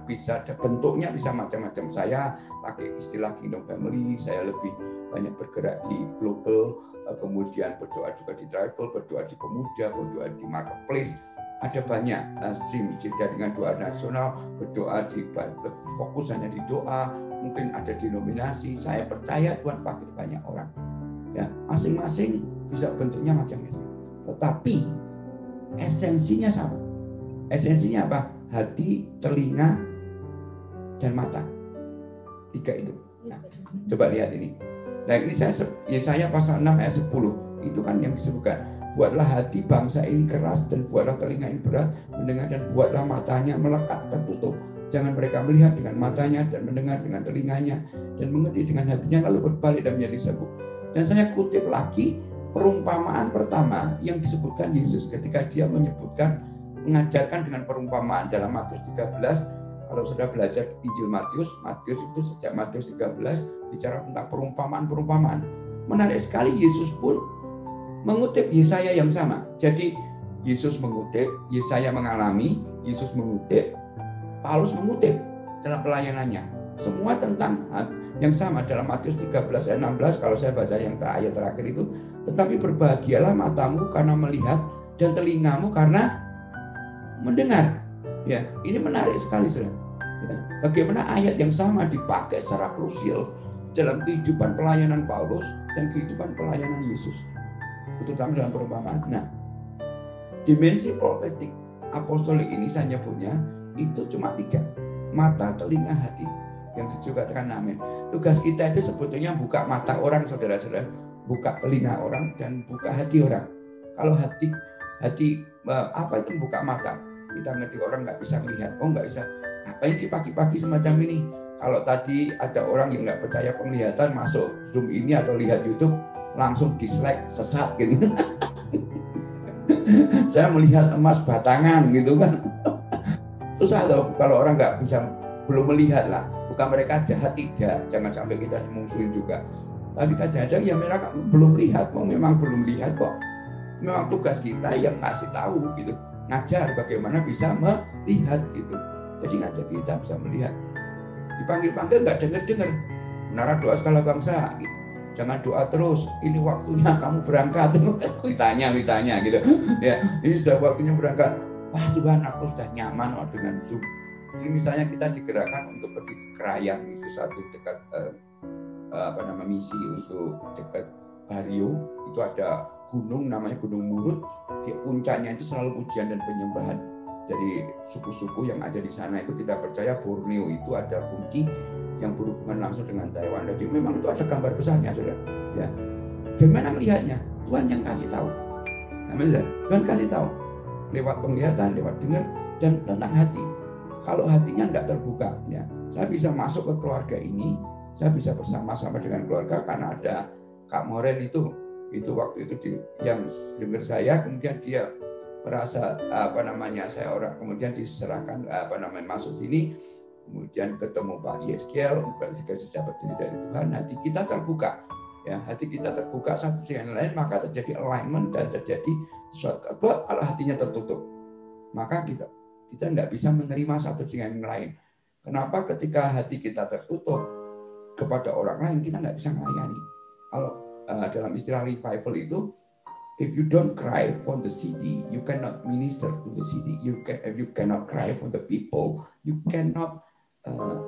Bisa bentuknya bisa macam-macam. Saya pakai istilah kingdom family, saya lebih banyak bergerak di global, kemudian berdoa juga di tribal, berdoa di pemuda, berdoa di marketplace. Ada banyak stream, jeda dengan doa nasional, berdoa di fokus hanya di doa, mungkin ada denominasi. Saya percaya Tuhan pakai banyak orang. Ya, masing-masing bisa bentuknya macam-macam. Tetapi esensinya sama. Esensinya apa? Hati, telinga, dan mata. 3 itu. Nah, coba lihat ini. Nah, ini Yesaya pasal 6 ayat 10. Itu kan yang disebutkan. Buatlah hati bangsa ini keras dan buatlah telinga ini berat mendengar dan buatlah matanya melekat tertutup. Jangan mereka melihat dengan matanya dan mendengar dengan telinganya dan mengerti dengan hatinya lalu berbalik dan menjadi sembuh. Dan saya kutip lagi perumpamaan pertama yang disebutkan Yesus ketika dia mengajarkan dengan perumpamaan dalam Matius 13. Kalau sudah belajar Injil Matius itu sejak Matius 13 bicara tentang perumpamaan-perumpamaan. Menarik sekali, Yesus pun mengutip Yesaya yang sama. Jadi Yesus mengutip, Yesaya mengalami, Yesus mengutip, Paulus mengutip dalam pelayanannya. Semua tentang yang sama dalam Matius 13 ayat 16 kalau saya baca yang ayat terakhir itu. Tetapi berbahagialah matamu karena melihat dan telingamu karena mendengar. Ya, ini menarik sekali, saudara. Ya, bagaimana ayat yang sama dipakai secara krusial dalam kehidupan pelayanan Paulus dan kehidupan pelayanan Yesus, terutama dalam perumpamaan. Nah, dimensi profetik apostolik ini saya nyebutnya itu cuma 3: mata, telinga, hati. Yang juga katakan amin. Tugas kita itu sebetulnya buka mata orang, saudara-saudara, buka telinga orang dan buka hati orang. Kalau hati apa itu buka mata? Kita ngerti orang nggak bisa melihat, nggak bisa. Ngapain sih pagi-pagi semacam ini? Kalau tadi ada orang yang nggak percaya penglihatan masuk Zoom ini atau lihat YouTube, langsung dislike, sesat gitu. Saya melihat emas batangan gitu kan. Susah loh kalau orang nggak bisa, belum melihat lah. Bukan mereka jahat, tidak. Jangan sampai kita dimungsuin juga. Tapi kadang-kadang ya mereka belum lihat, memang belum lihat kok. Memang tugas kita yang ngasih tahu gitu. Ngajar bagaimana bisa melihat gitu. Jadi ngajar kita bisa melihat. Dipanggil-panggil nggak dengar. Menara Doa Segala Bangsa gitu. Jangan doa terus, ini waktunya kamu berangkat. misalnya gitu. Ya, ini sudah waktunya berangkat. Wah Tuhan, aku sudah nyaman dengan Zoom. Ini misalnya kita digerakkan untuk pergi ke Krayan, itu satu dekat misi untuk dekat Bario. Itu ada gunung namanya Gunung Murut. Di puncaknya itu selalu pujian dan penyembahan dari suku-suku yang ada di sana. Itu kita percaya Borneo itu ada kunci yang berhubungan langsung dengan Taiwan. Jadi memang itu ada gambar besarnya, saudara. Ya. Gimana melihatnya? Tuhan yang kasih tahu. Tuhan kasih tahu lewat penglihatan, lewat dengar, dan tentang hati. Kalau hatinya tidak terbuka, ya, saya bisa masuk ke keluarga ini, saya bisa bersama-sama dengan keluarga karena ada Kak Moren itu waktu itu yang dengar saya, kemudian dia merasa saya orang, kemudian diserahkan masuk sini, kemudian ketemu Pak Yeskiel, juga sudah berjanji dari Tuhan, hati kita terbuka. Ya, hati kita terbuka satu dengan lain, maka terjadi alignment dan terjadi sesuatu. Kalau hatinya tertutup, maka kita tidak bisa menerima satu dengan yang lain. Kenapa? Ketika hati kita tertutup kepada orang lain, kita nggak bisa melayani. Kalau dalam istilah revival itu, if you don't cry for the city, you cannot minister to the city. If you cannot cry for the people, you cannot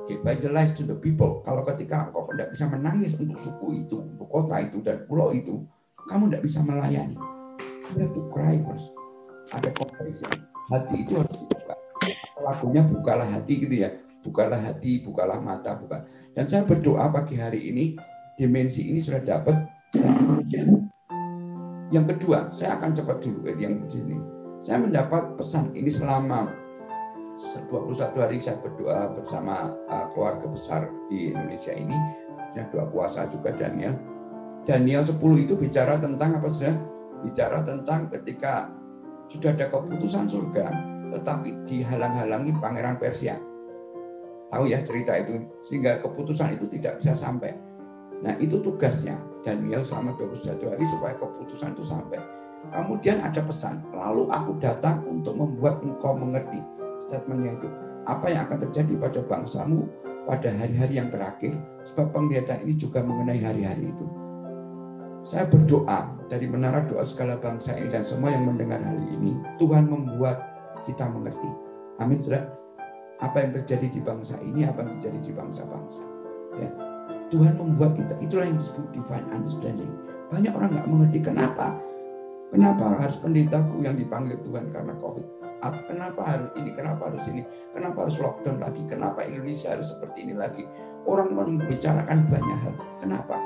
evangelize to the people. Kalau ketika engkau tidak bisa menangis untuk suku itu, untuk kota itu dan pulau itu, kamu tidak bisa melayani. You have to cry first. Ada comparison. Hati itu harus dibuka. Lagunya bukalah hati gitu ya. Bukalah hati, bukalah mata, buka. Dan saya berdoa pagi hari ini dimensi ini sudah dapat. Yang kedua, saya akan cepat dulu yang di sini. Saya mendapat pesan ini selama 21 hari saya berdoa bersama keluarga besar di Indonesia ini. Saya doa puasa juga Daniel. Daniel 10 itu bicara tentang apa saja? Bicara tentang ketika sudah ada keputusan surga, tetapi dihalang-halangi pangeran Persia. Tahu ya cerita itu, sehingga keputusan itu tidak bisa sampai. Nah itu tugasnya Daniel selama 21 hari supaya keputusan itu sampai. Kemudian ada pesan, lalu aku datang untuk membuat engkau mengerti. Statementnya itu, apa yang akan terjadi pada bangsamu pada hari-hari yang terakhir, sebab penglihatan ini juga mengenai hari-hari itu. Saya berdoa dari menara doa segala bangsa ini dan semua yang mendengar hari ini, Tuhan membuat kita mengerti. Amin, saudara. Apa yang terjadi di bangsa ini, apa yang terjadi di bangsa-bangsa. Ya. Tuhan membuat kita, itulah yang disebut divine understanding. Banyak orang nggak mengerti kenapa. Kenapa harus pendetaku yang dipanggil Tuhan karena COVID? Kenapa harus ini, kenapa harus ini, kenapa harus lockdown lagi, kenapa Indonesia harus seperti ini lagi. Orang membicarakan banyak hal. Kenapa?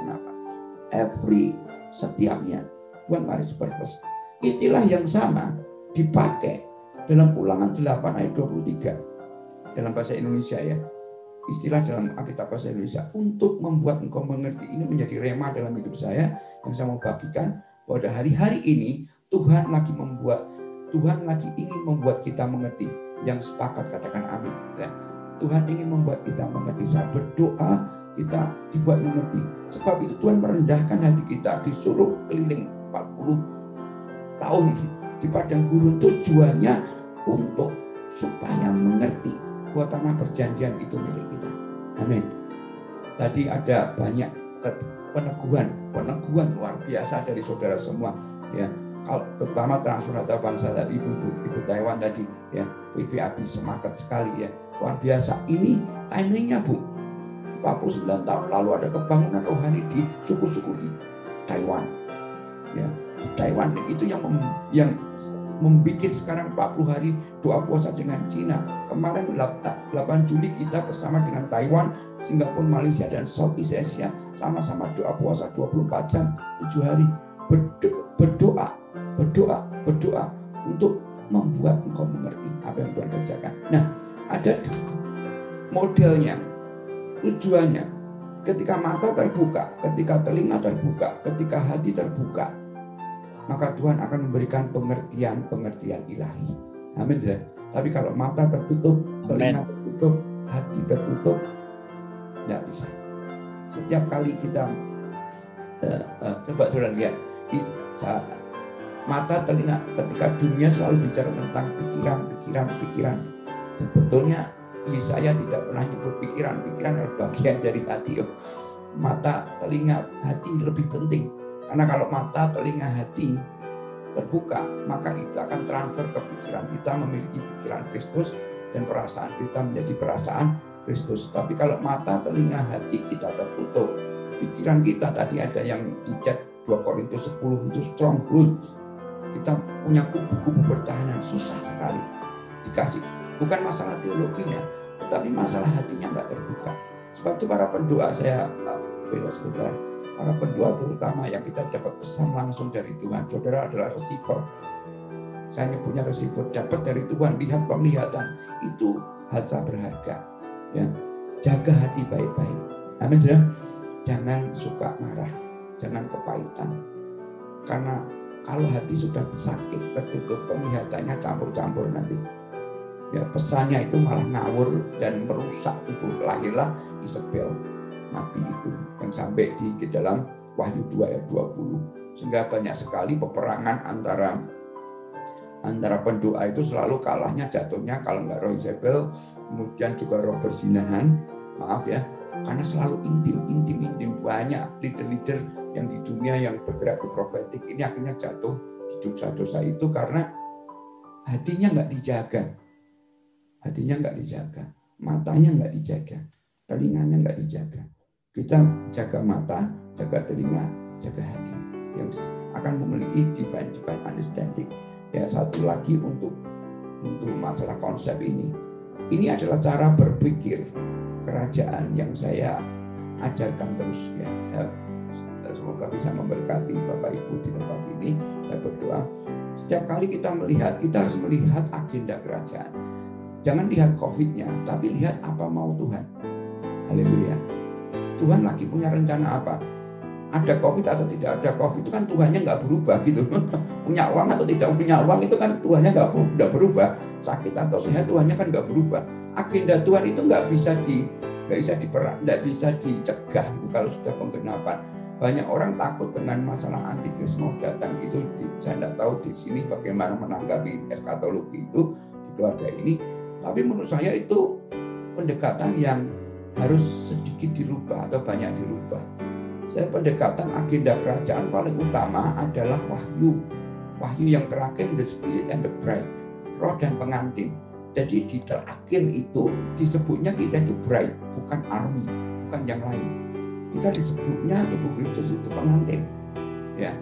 Setiapnya Tuhan Maris purpose. Istilah yang sama dipakai dalam Ulangan 8 ayat 23 dalam bahasa Indonesia ya. Istilah dalam Alkitab bahasa Indonesia untuk membuat engkau mengerti, ini menjadi rema dalam hidup saya yang saya mau bagikan pada hari-hari ini. Tuhan lagi ingin membuat kita mengerti. Yang sepakat katakan amin ya. Tuhan ingin membuat kita mengerti. Saya berdoa kita dibuat mengerti. Sebab itu Tuhan merendahkan hati kita, disuruh keliling 40 tahun di padang gurun, tujuannya untuk supaya mengerti bahwa tanah perjanjian itu milik kita. Amin. Tadi ada banyak peneguhan luar biasa dari saudara semua ya. Kalau terutama Transformata Bangsa tadi Ibu Taiwan tadi ya, Vivi Abi semangat sekali ya, luar biasa. Ini timingnya Bu, 49 tahun lalu ada kebangunan rohani di suku-suku di Taiwan ya. Di Taiwan itu yang membuat sekarang 40 hari doa puasa dengan Cina. Kemarin 8 Juli kita bersama dengan Taiwan, Singapura, Malaysia dan Southeast Asia sama-sama doa puasa 24 jam 7 hari. Berdoa untuk membuat engkau mengerti apa yang Tuhan kerjakan. Nah, ada modelnya, tujuannya. Ketika mata terbuka, ketika telinga terbuka, ketika hati terbuka, maka Tuhan akan memberikan pengertian ilahi. Amin. Tapi kalau mata tertutup, telinga tertutup, hati tertutup, tidak bisa. Setiap kali kita coba saudara lihat, mata, telinga, ketika dunia selalu bicara tentang pikiran. Sebetulnya saya tidak pernah nyebut pikiran adalah bagian dari hati. Mata, telinga, hati lebih penting. Karena kalau mata, telinga, hati terbuka, maka itu akan transfer ke pikiran. Kita memiliki pikiran Kristus dan perasaan kita menjadi perasaan Kristus. Tapi kalau mata, telinga, hati kita tertutup, pikiran kita tadi ada yang dicat 2 Korintus 10 itu stronghold. Kita punya kubu-kubu pertahanan, susah sekali dikasih. Bukan masalah teologinya, tetapi masalah hatinya nggak terbuka. Sebab itu para pendoa, saya belok sebentar. para pendua terutama yang kita dapat pesan langsung dari Tuhan. Saudara adalah receiver. Saya punya receiver, dapat dari Tuhan, lihat penglihatan. Itu harta berharga. Ya. Jaga hati baik-baik. Amin, saudara. Jangan suka marah, jangan kepahitan. Karena kalau hati sudah sakit, tertutup, penglihatannya campur-campur nanti. Ya, pesannya itu malah ngawur dan merusak tubuh. Lahirlah Isabel, nabi itu yang sampai di dalam Wahyu 2 ayat 20. Sehingga banyak sekali peperangan antara pendoa itu selalu kalahnya jatuhnya kalau nggak roh Isabel, kemudian juga roh berzinahan. Maaf ya, karena selalu intim banyak leader-leader yang di dunia yang bergerak di profetik ini akhirnya jatuh di dosa-dosa itu karena hatinya nggak dijaga, matanya nggak dijaga, telinganya nggak dijaga. Kita jaga mata, jaga telinga, jaga hati yang akan memiliki divine understanding. Ya, satu lagi untuk masalah konsep ini adalah cara berpikir kerajaan yang saya ajarkan terus ya. Semoga bisa memberkati Bapak Ibu di tempat ini. Saya berdoa setiap kali kita melihat, kita harus melihat agenda kerajaan. Jangan lihat COVID-nya, tapi lihat apa mau Tuhan. Haleluya. Tuhan lagi punya rencana apa? Ada COVID atau tidak ada COVID itu kan Tuhannya nggak berubah gitu. Punya uang atau tidak punya uang itu kan Tuhannya nggak berubah. Sakit atau sehat Tuhannya kan nggak berubah. Agenda Tuhan itu nggak bisa dicegah gitu kalau sudah penggenapan. Banyak orang takut dengan masalah antikris mau datang gitu. Saya tidak tahu di sini bagaimana menanggapi eskatologi itu di keluarga ini. Tapi menurut saya itu pendekatan yang harus sedikit dirubah atau banyak dirubah. Saya pendekatan agenda kerajaan paling utama adalah wahyu. Wahyu yang terakhir, the spirit and the bride. Roh dan pengantin. Jadi di terakhir itu disebutnya kita itu bride, bukan army, bukan yang lain. Kita disebutnya tubuh Kristus itu pengantin. Ya,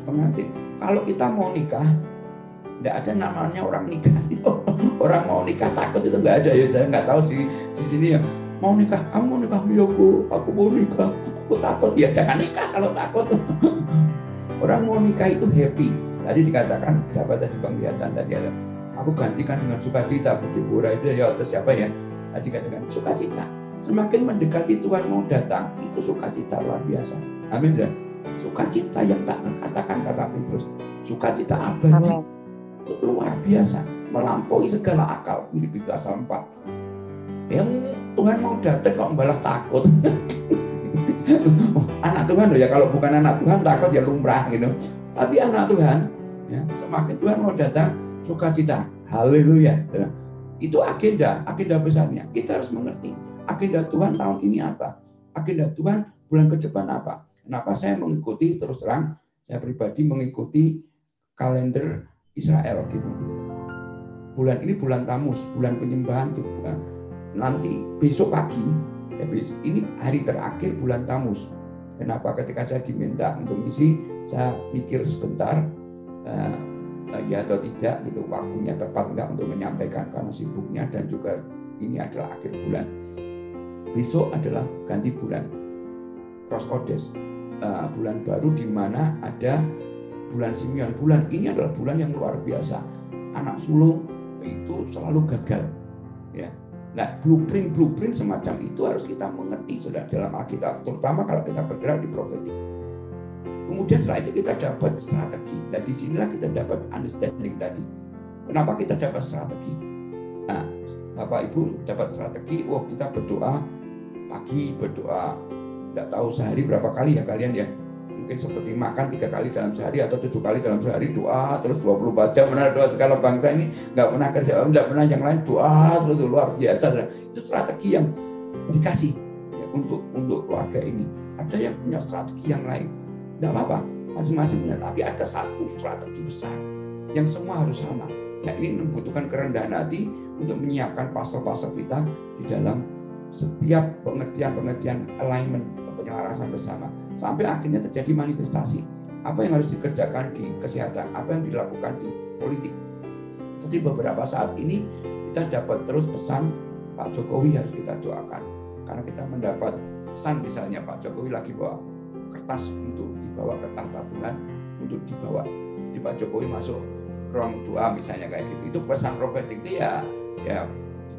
pengantin. Kalau kita mau nikah, tidak ada namanya orang nikah. Orang mau nikah takut itu nggak ada ya. Saya nggak tahu di sini ya. Mau nikah, kamu mau nikah? Ya aku mau nikah. Aku takut. Ya jangan nikah kalau takut. Orang mau nikah itu happy. Tadi dikatakan sahabat tadi penglihatan tadi ada. Aku gantikan dengan sukacita. Berdibura itu ya atas siapa ya? Tadi katakan sukacita. Semakin mendekati Tuhan mau datang, itu sukacita luar biasa. Amin. Sukacita yang tak terkatakan kata Petrus. Sukacita abadi. Itu luar biasa. Melampaui segala akal. Filipi pasal 4. Yang Tuhan mau datang kok malah takut. Anak Tuhan loh ya, kalau bukan anak Tuhan takut ya lumrah gitu. Tapi anak Tuhan ya, semakin Tuhan mau datang sukacita. Haleluya. Itu agenda besarnya. Kita harus mengerti agenda Tuhan tahun ini apa? Agenda Tuhan bulan ke depan apa? Kenapa saya mengikuti, terus terang saya pribadi mengikuti kalender Israel gitu. Bulan ini bulan Tamus, bulan penyembahan tuh. Nanti besok pagi, ya ini hari terakhir bulan Tamus. Kenapa ketika saya diminta untuk misi, saya mikir sebentar, ya atau tidak, gitu waktunya tepat enggak untuk menyampaikan karena sibuknya dan juga ini adalah akhir bulan. Besok adalah ganti bulan, Rosh Chodesh, bulan baru di mana ada bulan Simeon. Bulan ini adalah bulan yang luar biasa. Anak sulung itu selalu gagal, ya. Nah, blueprint semacam itu harus kita mengerti sudah dalam Alkitab, terutama kalau kita bergerak di profetik. Kemudian setelah itu kita dapat strategi. Dan disinilah kita dapat understanding tadi. Kenapa kita dapat strategi? Nah, Bapak Ibu dapat strategi. Oh, kita berdoa pagi, berdoa tidak tahu sehari berapa kali ya kalian ya. Mungkin seperti makan 3 kali dalam sehari atau 7 kali dalam sehari, doa terus 24 jam. Benar, doa segala bangsa ini nggak pernah kerja, nggak pernah yang lain, doa terus luar biasa. Itu strategi yang dikasih ya, untuk keluarga ini. Ada yang punya strategi yang lain, nggak apa-apa, masing-masing punya. Tapi ada satu strategi besar yang semua harus sama. Nah, ini membutuhkan kerendahan hati untuk menyiapkan pasal-pasal kita di dalam setiap pengertian alignment, penyelarasan bersama. Sampai akhirnya terjadi manifestasi. Apa yang harus dikerjakan di kesehatan, apa yang dilakukan di politik. Jadi beberapa saat ini kita dapat terus pesan Pak Jokowi harus kita doakan. Karena kita mendapat pesan misalnya Pak Jokowi lagi bawa kertas untuk dibawa ke tahta Tuhan, untuk dibawa di Pak Jokowi masuk ruang doa misalnya kayak gitu. Itu pesan profetik itu ya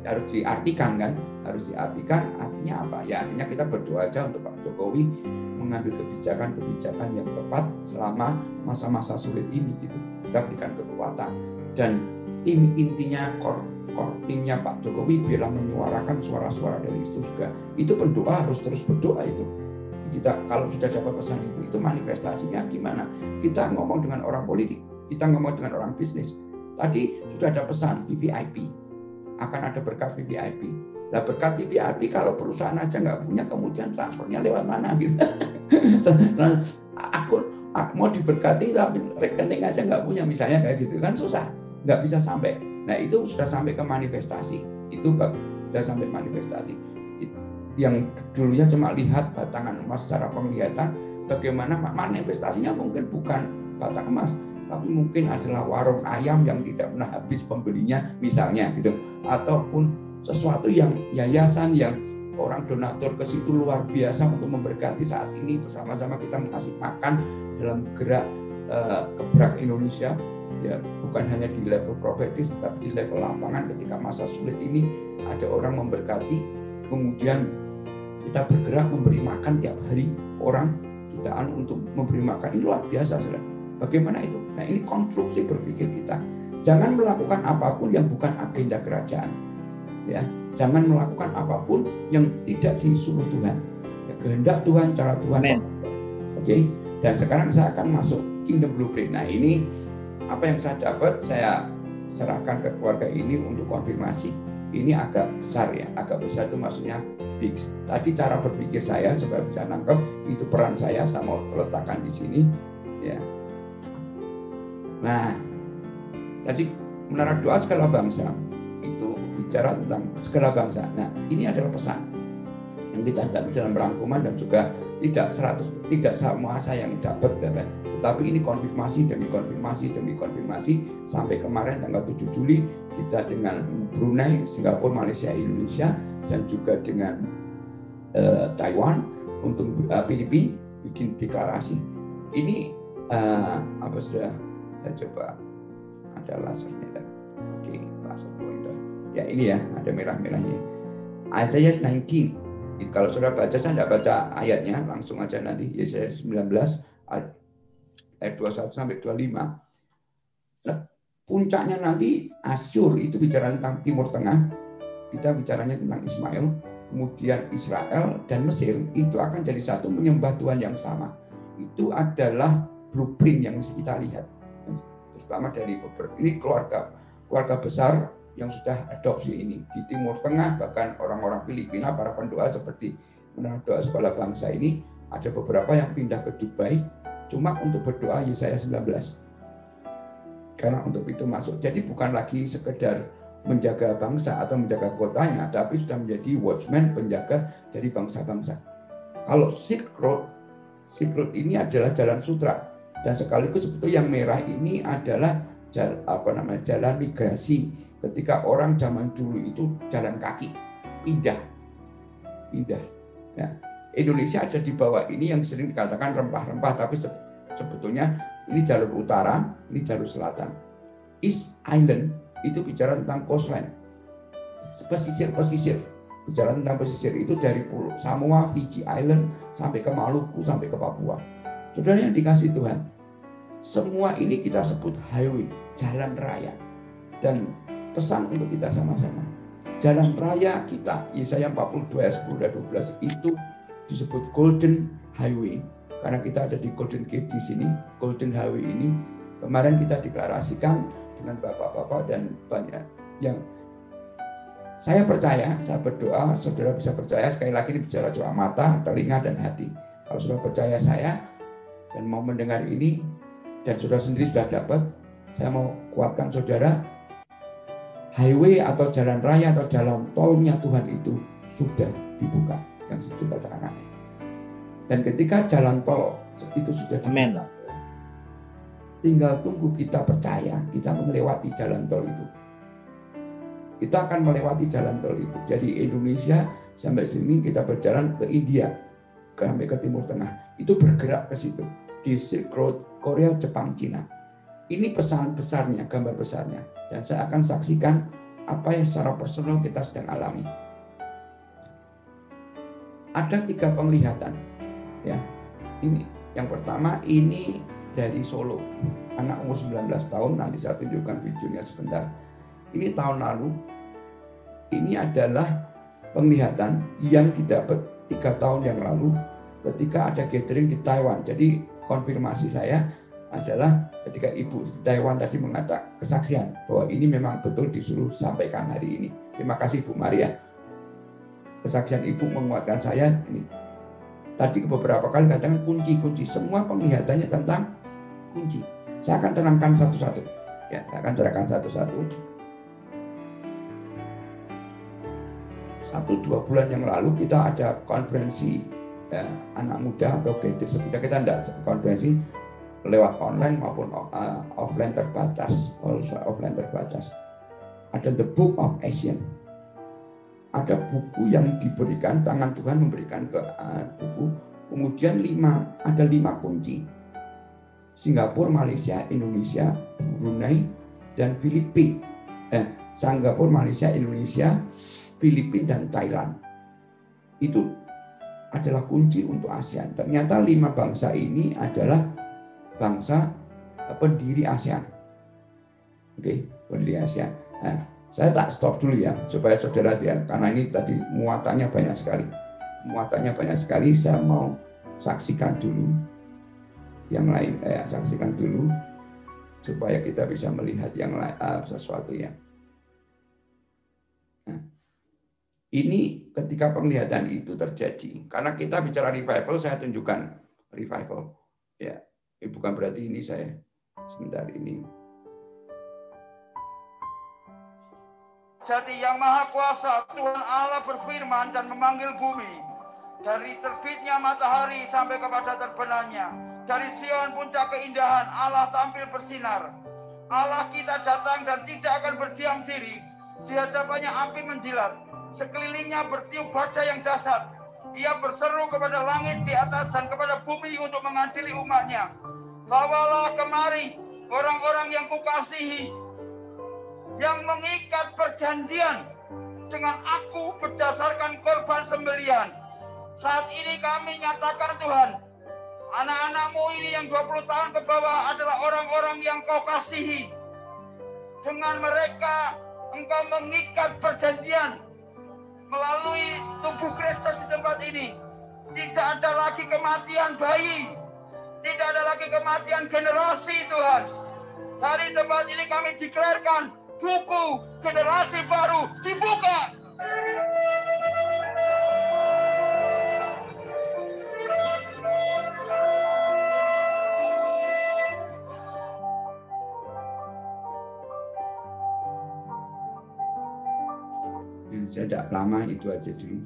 harus diartikan kan, artinya apa? Ya artinya kita berdoa aja untuk Pak Jokowi mengambil kebijakan-kebijakan yang tepat selama masa-masa sulit ini gitu. Kita berikan kekuatan, dan tim intinya timnya Pak Jokowi biarlah menyuarakan suara-suara dari surga. Itu pendoa harus terus berdoa itu. Kita kalau sudah dapat pesan itu manifestasinya gimana? Kita ngomong dengan orang politik, kita ngomong dengan orang bisnis. Tadi sudah ada pesan VVIP, akan ada berkat VVIP. Nah berkat VVIP kalau perusahaan aja nggak punya, kemudian transfernya lewat mana gitu? Nah, aku mau diberkati tapi rekening aja nggak punya misalnya kayak gitu kan susah, nggak bisa sampai. Nah itu sudah sampai ke manifestasi, itu sudah sampai manifestasi. Yang dulunya cuma lihat batangan emas secara penglihatan, bagaimana manifestasinya mungkin bukan batang emas, tapi mungkin adalah warung ayam yang tidak pernah habis pembelinya misalnya gitu, ataupun sesuatu yang yayasan yang orang donatur ke situ luar biasa untuk memberkati saat ini bersama-sama kita mengasih makan dalam gerak gebrak Indonesia ya, bukan hanya di level profetis tapi di level lapangan. Ketika masa sulit ini ada orang memberkati, kemudian kita bergerak memberi makan tiap hari orang jutaan untuk memberi makan. Ini luar biasa saudara. Bagaimana itu? Nah ini konstruksi berpikir kita. Jangan melakukan apapun yang bukan agenda kerajaan. Ya, jangan melakukan apapun yang tidak disuruh Tuhan. Ya, kehendak Tuhan, cara Tuhan. Oke. Dan sekarang saya akan masuk Kingdom Blueprint. Nah ini apa yang saya dapat, saya serahkan ke keluarga ini untuk konfirmasi. Ini agak besar ya, agak besar itu maksudnya big. Tadi cara berpikir saya supaya bisa nangkep itu peran saya mau letakkan di sini. Ya. Nah, tadi menara doa segala bangsa itu bicara tentang segala bangsa. Nah, ini adalah pesan yang kita dapat dalam rangkuman dan juga tidak semua saya yang dapat, tetapi ini konfirmasi demi konfirmasi demi konfirmasi sampai kemarin tanggal 7 Juli kita dengan Brunei, Singapura, Malaysia, Indonesia dan juga dengan Taiwan untuk Filipina bikin deklarasi. Ini apa sudah saya coba ada lasernya. Oke, laser pointer. Ya ini ya, ada merah-merahnya. Isaiah 19. Kalau sudah baca, saya tidak baca ayatnya, langsung aja nanti. Yesaya 19 ayat 21 sampai 25. Nah, puncaknya nanti Asyur itu bicara tentang Timur Tengah. Kita bicaranya tentang Ismail. Kemudian Israel dan Mesir itu akan jadi satu menyembah Tuhan yang sama. Itu adalah blueprint yang mesti kita lihat. Terutama dari ini keluarga besar yang sudah adopsi ini di Timur Tengah, bahkan orang-orang Filipina, para pendoa seperti menara doa segala bangsa ini, ada beberapa yang pindah ke Dubai cuma untuk berdoa Yesaya 19. Karena untuk itu masuk. Jadi bukan lagi sekedar menjaga bangsa atau menjaga kotanya, tapi sudah menjadi watchman, penjaga dari bangsa-bangsa. Kalau Silk Road ini adalah jalan sutra, dan sekaligus sebetulnya yang merah ini adalah jalan migrasi. Ketika orang zaman dulu itu jalan kaki, pindah. Nah, Indonesia ada di bawah ini yang sering dikatakan rempah-rempah, tapi sebetulnya ini jalur utara, ini jalur selatan. East Island itu bicara tentang coastline, pesisir. Bicara tentang pesisir itu dari Pulau Samoa, Fiji Island sampai ke Maluku, sampai ke Papua. Saudara yang dikasih Tuhan, semua ini kita sebut highway, jalan raya. Dan pesan untuk kita sama-sama. Jalan raya kita, Yesaya 42 ayat 10 dan 12 itu disebut Golden Highway. Karena kita ada di Golden Gate di sini, Golden Highway ini kemarin kita deklarasikan dengan bapak-bapak dan banyak yang saya percaya, saya berdoa, saudara bisa percaya, sekali lagi ini bicara cuma mata, telinga, dan hati. Kalau saudara percaya saya dan mau mendengar ini, dan saudara sendiri sudah dapat, saya mau kuatkan saudara, highway atau jalan raya atau jalan tolnya Tuhan itu sudah dibuka, yang sudah katakan amin. Dan ketika jalan tol itu sudah dibuka, tinggal tunggu kita percaya, kita melewati jalan tol itu. Kita akan melewati jalan tol itu. Jadi Indonesia sampai sini kita berjalan ke India, sampai ke Timur Tengah. itu bergerak ke situ di Silk Road Korea, Jepang, Cina. Ini pesan besarnya, gambar besarnya, dan saya akan saksikan apa yang secara personal kita sedang alami. Ada 3 penglihatan, ya. Ini yang pertama, ini dari Solo, anak umur 19 tahun. Nanti saya tunjukkan videonya sebentar. Ini tahun lalu. Ini adalah penglihatan yang didapat 3 tahun yang lalu ketika ada gathering di Taiwan. Jadi konfirmasi saya adalah ketika ibu di Taiwan tadi mengatakan kesaksian bahwa ini memang betul disuruh sampaikan hari ini. Terima kasih Bu Maria. Kesaksian ibu menguatkan saya ini. Tadi beberapa kali katakan kunci-kunci. Semua penglihatannya tentang kunci. Saya akan terangkan satu-satu. Ya, saya akan terangkan satu-satu. 1-2 bulan yang lalu kita ada konferensi anak muda atau gathering sebenarnya. Kita tidak konferensi lewat online maupun offline terbatas. Ada The Book of Asian. Ada buku yang diberikan, tangan Tuhan memberikan ke buku. Kemudian ada 5 kunci. Singapura, Malaysia, Indonesia, Brunei, dan Filipina. Singapura, Malaysia, Indonesia, Filipina, dan Thailand. Itu adalah kunci untuk ASEAN. Ternyata 5 bangsa ini adalah bangsa pendiri ASEAN. Oke, pendiri ASEAN. Nah, saya tak stop dulu ya, supaya saudara lihat, karena ini tadi muatannya banyak sekali. Saya mau saksikan dulu yang lain, saksikan dulu supaya kita bisa melihat yang lain, sesuatu ya. Nah, ini ketika penglihatan itu terjadi, karena kita bicara revival, saya tunjukkan revival. Ya, bukan berarti ini saya sebentar ini. Jadi yang Maha Kuasa Tuhan Allah berfirman dan memanggil bumi. Dari terbitnya matahari sampai kepada terbenamnya. Dari Sion puncak keindahan Allah tampil bersinar. Allah kita datang dan tidak akan berdiam diri. Di hadapannya api menjilat. Sekelilingnya bertiup badai yang dahsyat. Ia berseru kepada langit di atas dan kepada bumi untuk mengadili umatnya. Bawalah kemari orang-orang yang kukasihi, yang mengikat perjanjian dengan aku berdasarkan korban sembelihan. Saat ini kami nyatakan Tuhan, anak-anakmu ini yang 20 tahun ke bawah adalah orang-orang yang kau kasihi. Dengan mereka engkau mengikat perjanjian melalui tubuh Kristus di tempat ini. Tidak ada lagi kematian bayi, tidak ada lagi kematian generasi Tuhan. Dari tempat ini kami deklarasikan buku generasi baru dibuka. Saya tidak lama, itu aja dulu.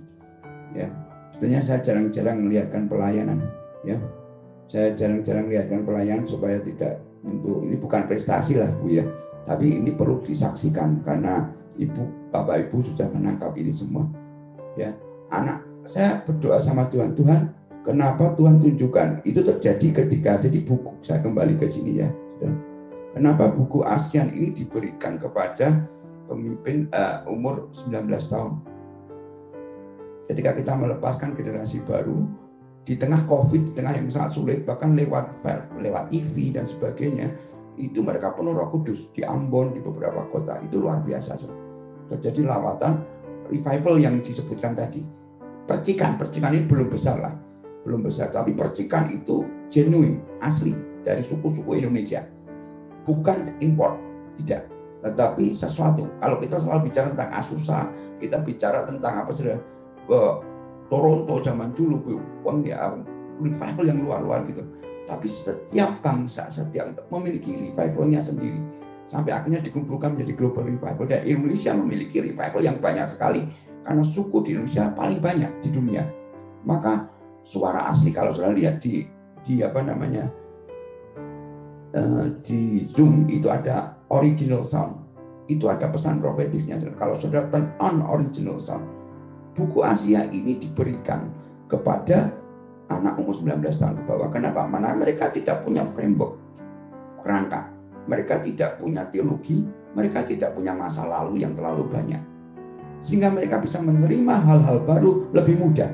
Ya, sebetulnya saya jarang-jarang melihatkan pelayanan. Ya, saya jarang-jarang melihatkan pelayanan supaya tidak untuk ini bukan prestasi lah Bu ya. Tapi ini perlu disaksikan karena Bapak Ibu sudah menangkap ini semua. Ya, saya berdoa sama Tuhan, Tuhan, kenapa Tuhan tunjukkan itu terjadi ketika ada di buku. Saya kembali ke sini ya. Kenapa buku ASEAN ini diberikan kepada pemimpin umur 19 tahun. Ketika kita melepaskan generasi baru di tengah COVID, di tengah yang sangat sulit, bahkan lewat EV dan sebagainya, itu mereka penuh Roh Kudus di Ambon, di beberapa kota. Itu luar biasa. Terjadi lawatan revival yang disebutkan tadi. Percikan ini belum besar lah, tapi percikan itu genuine, asli dari suku-suku Indonesia, bukan import, tidak. Tetapi sesuatu. Kalau kita selalu bicara tentang Azusa, kita bicara tentang apa sudah Toronto zaman dulu, revival yang luar-luar gitu. Tapi setiap bangsa, memiliki revivalnya sendiri. Sampai akhirnya dikumpulkan menjadi global revival. Dan Indonesia memiliki revival yang banyak sekali. Karena suku di Indonesia paling banyak di dunia. Maka suara asli, kalau saudara lihat di Zoom itu ada original sound, itu ada pesan profetisnya. Kalau saudara turn on original sound, buku Asia ini diberikan kepada anak umur 19 tahun ke bawah. Kenapa? Mana mereka tidak punya framework, kerangka. Mereka tidak punya teologi, mereka tidak punya masa lalu yang terlalu banyak. Sehingga mereka bisa menerima hal-hal baru lebih mudah.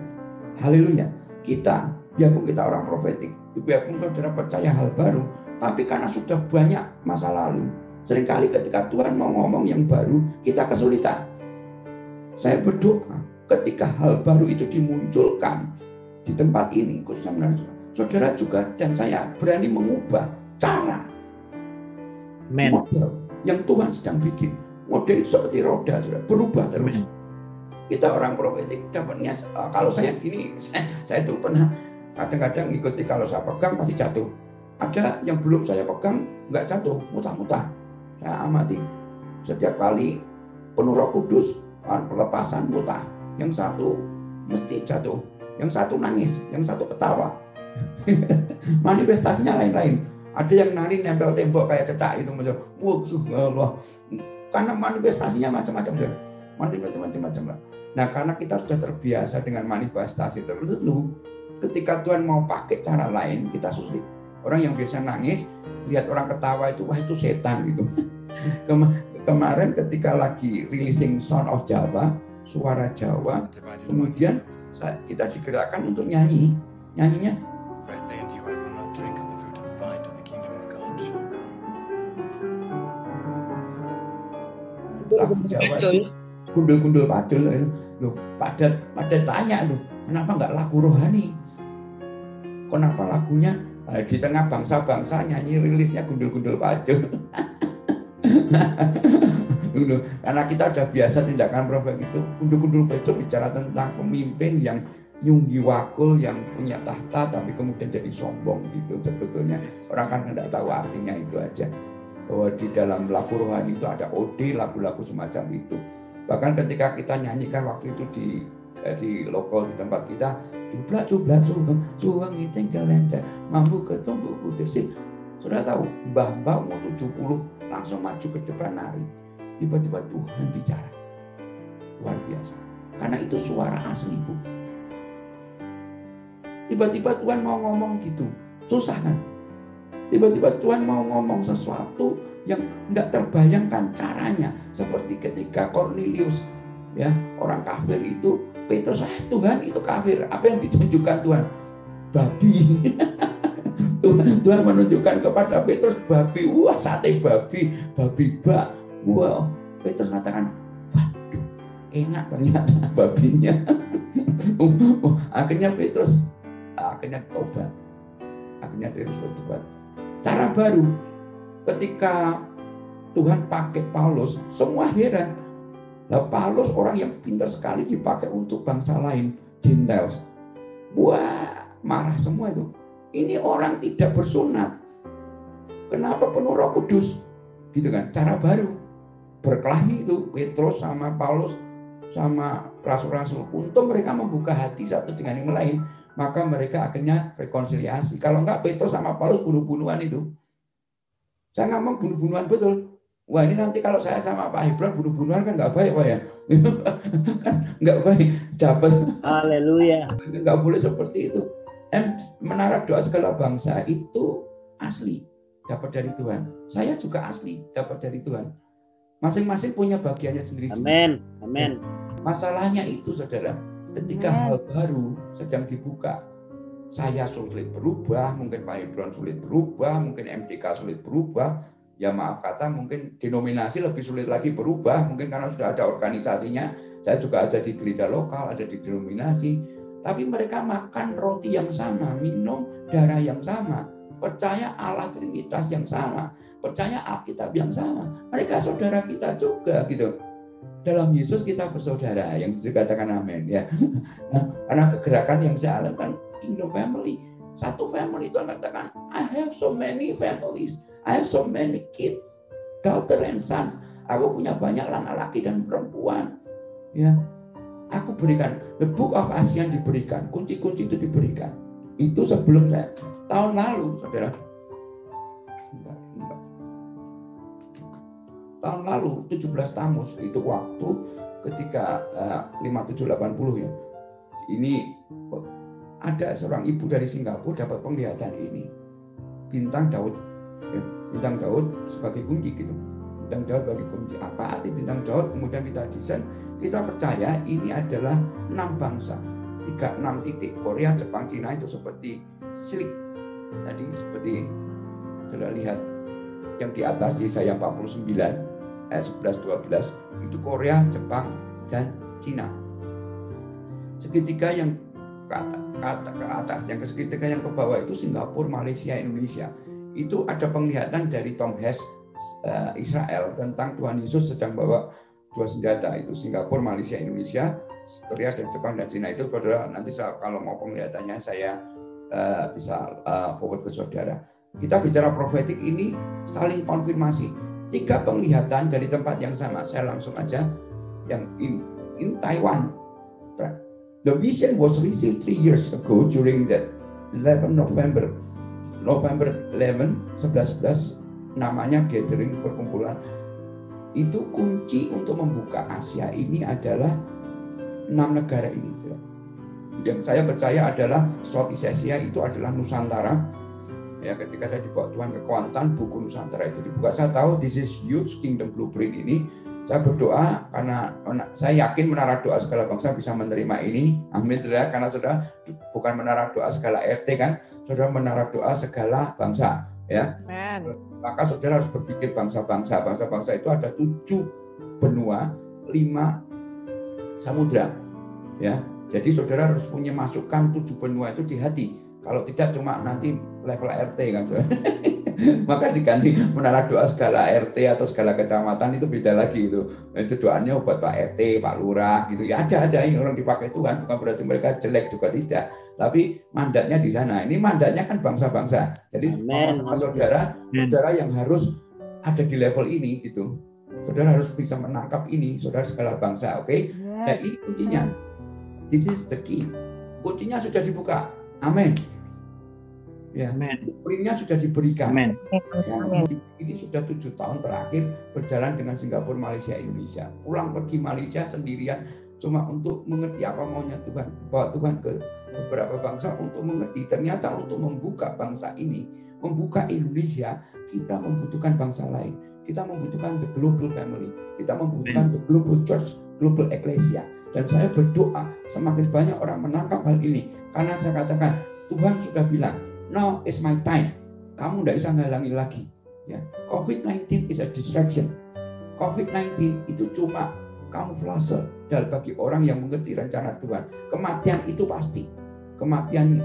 Haleluya. Kita, biarpun kita orang profetik, biarpun saudara percaya hal baru, tapi karena sudah banyak masa lalu, seringkali ketika Tuhan mau ngomong yang baru, kita kesulitan. Saya berdoa ketika hal baru itu dimunculkan di tempat ini, khususnya saudara juga dan saya berani mengubah cara model yang Tuhan sedang bikin. Model itu seperti roda, saudara, berubah terus. Kita orang profetik dapatnya, kalau saya gini, saya tuh pernah kadang-kadang ikuti, kalau saya pegang pasti jatuh. Ada yang belum saya pegang nggak jatuh, muntah-muntah. Saya amati setiap kali penuh Roh Kudus, pelepasan muntah. Yang satu mesti jatuh, yang satu nangis, yang satu ketawa. Manifestasinya lain-lain. Ada yang nari nempel tembok kayak cecak itu, wah, karena manifestasinya macam-macam, macam-macam. Nah, karena kita sudah terbiasa dengan manifestasi tertentu, ketika Tuhan mau pakai cara lain, kita sulit. Orang yang biasa nangis, lihat orang ketawa itu, wah itu setan gitu. Kemarin ketika lagi releasing Sound of Java, suara Jawa, kemudian kita digerakkan untuk nyanyi. Nyanyinya lagu Jawa itu gundul-gundul pacul loh, pada tanya tuh, kenapa nggak lagu rohani? Kenapa lagunya di tengah bangsa-bangsa nyanyi rilisnya gundul-gundul pacul? Karena kita udah biasa tindakan profet itu, gundul-gundul pacul bicara tentang pemimpin yang nyunggi wakul, yang punya tahta tapi kemudian jadi sombong gitu. Sebetulnya orang kan nggak tahu artinya itu aja. Bahwa di dalam lagu rohani itu ada ode, lagu-lagu semacam itu. Bahkan ketika kita nyanyikan waktu itu di lokal di tempat kita, jublah suweng tinggal lenter, mampu ketumbuh kudesin. Sudah tahu, mbah-mbah umur 70 langsung maju ke depan nari. Tiba-tiba Tuhan bicara. Luar biasa. Karena itu suara asli, Bu. Tiba-tiba Tuhan mau ngomong gitu. Susah kan? Tiba-tiba Tuhan mau ngomong sesuatu yang tidak terbayangkan caranya. Seperti ketika Cornelius, ya, orang kafir itu, Petrus, Tuhan itu kafir. Apa yang ditunjukkan Tuhan? Babi. Tuhan menunjukkan kepada Petrus babi. Wah, sate babi bak. Wah, Petrus mengatakan, waduh, enak ternyata babinya. Akhirnya Petrus tobat. Akhirnya Petrus bertobat. Cara baru, ketika Tuhan pakai Paulus, semua heran. Nah, Paulus orang yang pintar sekali dipakai untuk bangsa lain, Gentiles. Wah, marah semua itu. Ini orang tidak bersunat. Kenapa penuh Roh Kudus? Gitu kan, cara baru. Berkelahi itu Petrus sama Paulus sama rasul-rasul. Untung mereka membuka hati satu dengan yang lain. Maka mereka akhirnya rekonsiliasi. Kalau enggak, Petrus sama Paulus bunuh-bunuhan itu. Saya ngomong bunuh-bunuhan betul. Wah, ini nanti kalau saya sama Pak Hebron bunuh-bunuhan kan enggak baik, Pak ya. Kan enggak baik. Dapat. Haleluya. Enggak boleh seperti itu. Menara doa segala bangsa itu asli. Dapat dari Tuhan. Saya juga asli. Dapat dari Tuhan. Masing-masing punya bagiannya sendiri-sendiri. Amin. Amin. Masalahnya itu, saudara. Ketika hal baru sedang dibuka, saya sulit berubah, mungkin Pak Hebron sulit berubah, mungkin MDK sulit berubah, ya maaf kata mungkin denominasi lebih sulit lagi berubah, mungkin karena sudah ada organisasinya. Saya juga ada di gereja lokal, ada di denominasi, tapi mereka makan roti yang sama, minum darah yang sama, percaya Allah Trinitas yang sama, percaya Alkitab yang sama. Mereka saudara kita juga gitu. Dalam Yesus kita bersaudara, yang dikatakan amin ya. Nah, karena kegerakan yang saya alami Kingdom Family, satu family itu mengatakan I have so many families, I have so many kids, daughter and sons. Aku punya banyak anak laki dan perempuan. Ya, aku berikan the book of ASEAN diberikan, kunci-kunci itu diberikan. Itu sebelum saya tahun lalu, saudara. Tahun lalu 17 Tamus itu waktu ketika 5780 ya. Ini ada seorang ibu dari Singapura dapat penglihatan ini. Bintang Daud. Ya, bintang Daud sebagai kunci gitu. Bintang Daud sebagai kunci. Apa arti bintang Daud? Kemudian kita desain. Kita percaya ini adalah 6 bangsa. 6 titik. Korea, Jepang, Cina itu seperti silik. Tadi seperti sudah lihat yang di atas Yesaya 49 ayat 11-12 itu Korea, Jepang, dan Cina. Segitiga yang ke atas, yang segitiga yang ke bawah itu Singapura, Malaysia, Indonesia. Itu ada penglihatan dari Tom Hess Israel tentang Tuhan Yesus sedang bawa 2 senjata, itu Singapura, Malaysia, Indonesia, Korea, dan Jepang, dan Cina. Itu saudara nanti kalau mau penglihatannya saya bisa forward ke saudara. Kita bicara profetik ini saling konfirmasi. 3 penglihatan dari tempat yang sama. Saya langsung aja yang ini. In Taiwan. The vision was received 3 years ago during the 11 November 11 namanya gathering perkumpulan. Itu kunci untuk membuka Asia ini adalah 6 negara ini. Yang saya percaya adalah Southeast Asia itu adalah Nusantara. Ya, ketika saya dibawa Tuhan ke Kuantan, buku Nusantara itu dibuka. Saya tahu this is huge kingdom blueprint ini. Saya berdoa karena saya yakin menara doa segala bangsa bisa menerima ini. Amin, saudara. Karena saudara bukan menara doa segala RT kan, saudara menara doa segala bangsa. Ya. Amen. Maka saudara harus berpikir bangsa-bangsa. Bangsa-bangsa itu ada 7 benua, 5 samudra. Ya. Jadi saudara harus punya masukan 7 benua itu di hati. Kalau tidak cuma nanti level RT kan. Maka diganti menara doa skala RT atau skala kecamatan itu beda lagi itu. Itu doanya buat Pak RT, Pak Lurah gitu. Ya ada yang orang dipakai Tuhan, bukan berarti mereka jelek juga tidak. Tapi mandatnya di sana. Ini mandatnya kan bangsa-bangsa. Jadi sama saudara yang harus ada di level ini gitu. Saudara harus bisa menangkap ini, saudara skala bangsa, oke? Okay? Dan ini kuncinya. This is the key. Kuncinya sudah dibuka. Amin. Ya, blueprintnya sudah diberikan. Amen. Ya, ini sudah 7 tahun terakhir berjalan dengan Singapura, Malaysia, Indonesia. Pulang pergi Malaysia sendirian cuma untuk mengerti apa maunya Tuhan. Bawa Tuhan ke beberapa bangsa untuk mengerti. Ternyata untuk membuka bangsa ini, membuka Indonesia, kita membutuhkan bangsa lain. Kita membutuhkan the global family. Kita membutuhkan the global church, global ecclesia. Dan saya berdoa semakin banyak orang menangkap hal ini. Karena saya katakan Tuhan sudah bilang, now is my time. Kamu tidak bisa ngalangin lagi. Ya. COVID-19 is a distraction. COVID-19 itu cuma kamuflase bagi orang yang mengerti rencana Tuhan. Kematian itu pasti. Kematian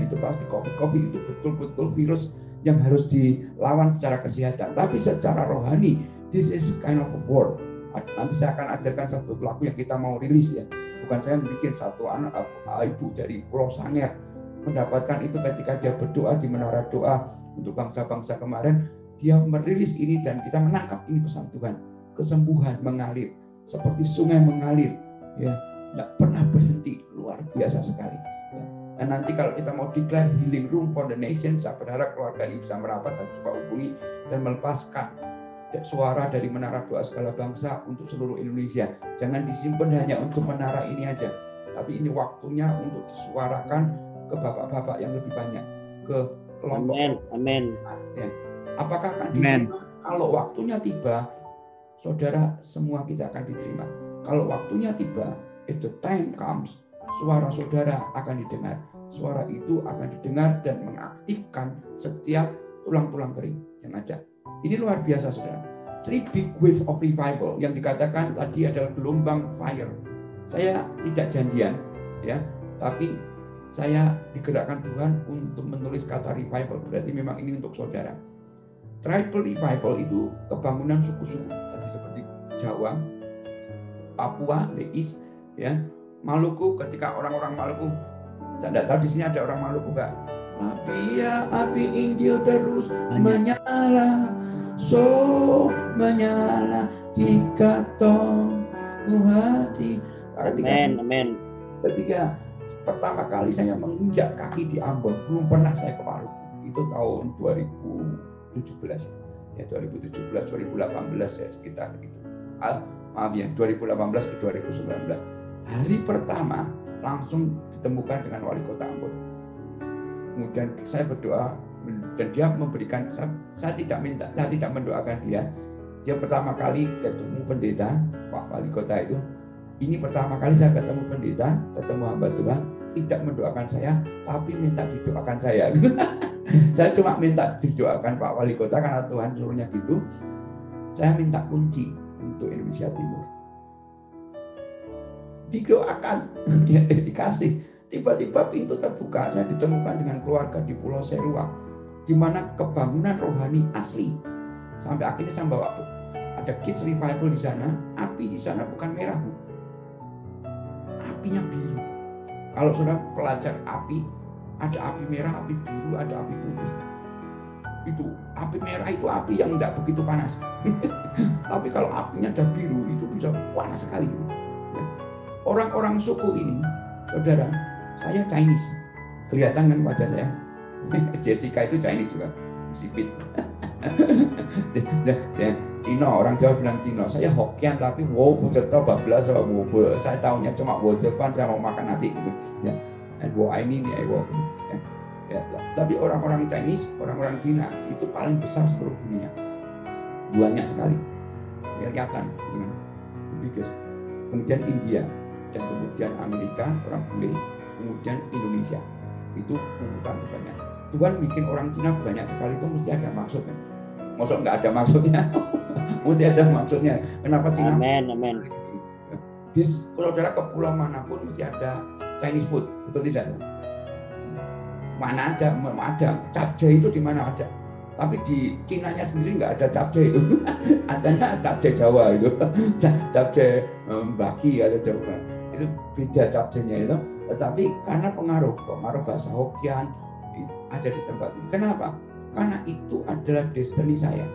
itu pasti. COVID itu betul-betul virus yang harus dilawan secara kesehatan. Tapi secara rohani, this is kind of a war. Nanti saya akan ajarkan satu lagu yang kita mau rilis ya. Bukan saya bikin satu anak ibu dari Pulau Sanger mendapatkan itu ketika dia berdoa di menara doa untuk bangsa-bangsa kemarin, dia merilis ini dan kita menangkap ini pesan Tuhan. Kesembuhan mengalir seperti sungai mengalir, ya, tidak pernah berhenti, luar biasa sekali. Ya. Dan nanti kalau kita mau declare healing room for the nation, saya berharap keluarga ini bisa merapat dan coba hubungi dan melepaskan suara dari menara doa segala bangsa untuk seluruh Indonesia. Jangan disimpan hanya untuk menara ini aja, tapi ini waktunya untuk disuarakan ke bapak-bapak yang lebih banyak, ke kelompok. Amin. Ya. Apakah akan diterima? Kalau waktunya tiba, saudara, semua kita akan diterima. Kalau waktunya tiba, if the time comes, suara saudara akan didengar. Suara itu akan didengar dan mengaktifkan setiap tulang-tulang kering yang ada. Ini luar biasa, saudara. 3 big wave of revival yang dikatakan tadi adalah gelombang fire. Saya tidak janjian, ya, tapi saya digerakkan Tuhan untuk menulis kata revival. Berarti memang ini untuk saudara. Tribal revival itu kebangunan suku-suku tadi seperti Jawa, Papua, the East, ya, Maluku. Ketika orang-orang Maluku, saya tidak tahu di sini ada orang Maluku nggak? Api Injil terus menyala, menyala di kantong hati. Amin. Ketika pertama kali saya menginjak kaki di Ambon, belum pernah saya ke Maluku. Itu tahun 2017. Ya 2017, 2018 ya sekitar itu. Maaf ya, 2018 ke 2019. Hari pertama langsung ditemukan dengan wali kota Ambon. Kemudian saya berdoa dan dia memberikan, saya tidak mendoakan dia. Dia pertama kali ketemu pendeta, Pak Wali Kota itu. Ini pertama kali saya ketemu pendeta, ketemu hamba Tuhan, tidak mendoakan saya, tapi minta didoakan saya. Saya cuma minta didoakan Pak Wali Kota karena Tuhan suruhnya gitu. Saya minta kunci untuk Indonesia Timur. Didoakan, ya dikasih. Tiba-tiba pintu terbuka, saya ditemukan dengan keluarga di Pulau Serua, di mana kebangunan rohani asli. Sampai akhirnya saya bawa ada kids revival di sana. Api di sana bukan merah, Bu. Apinya biru. Kalau sudah pelajak api, ada api merah, api biru, ada api putih. Itu api merah itu api yang tidak begitu panas. Tapi kalau apinya ada biru itu bisa panas sekali. Orang-orang suku ini, saudara, saya Chinese. Kelihatan kan wajah saya. Jessica itu Chinese juga. Sipit. Cina, orang Jawa bilang Cina. Saya Hokkien tapi wow pucetto bablas sama wow. Saya tahunya cuma wow Jepang, saya mau makan nasi gitu. Ya. And wow ini nih wow. Ya. Tapi orang-orang Chinese, orang-orang Cina itu paling besar seluruh dunia. Banyak sekali. Kelihatan dengan biggest. Kemudian India dan kemudian Amerika, orang bule, kemudian Indonesia. Itu urutan terbanyak. Tuhan bikin orang Cina banyak sekali itu mesti ada maksudnya. Maksud nggak ada maksudnya, mesti ada maksudnya. Kenapa Cina? Amin. Kalau saudara ke pulau manapun mesti ada Chinese food, betul tidak? Mana ada, capcay itu di mana ada. Tapi di Cinanya sendiri nggak ada capcay itu. Adanya capcay Jawa itu, capcay Baki ada Jawa. Itu beda capcaynya itu. Tetapi karena pengaruh bahasa Hokkien ada di tempat ini. Kenapa? Karena itu adalah destiny saya.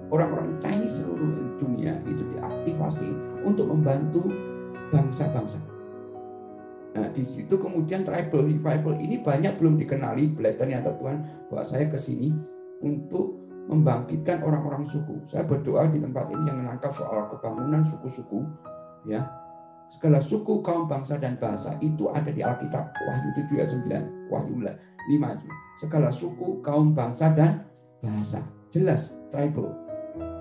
Orang-orang Chinese seluruh dunia itu diaktifasi untuk membantu bangsa-bangsa. Nah, di situ kemudian tribal revival ini banyak belum dikenali. Belajarnya atau Tuhan bawa saya ke sini untuk membangkitkan orang-orang suku. Saya berdoa di tempat ini yang menangkap soal kebangunan suku-suku, ya. Segala suku, kaum, bangsa, dan bahasa itu ada di Alkitab. Wahyu 7 ayat 9, Wahyu 5. Segala suku, kaum, bangsa, dan bahasa. Jelas, tribal.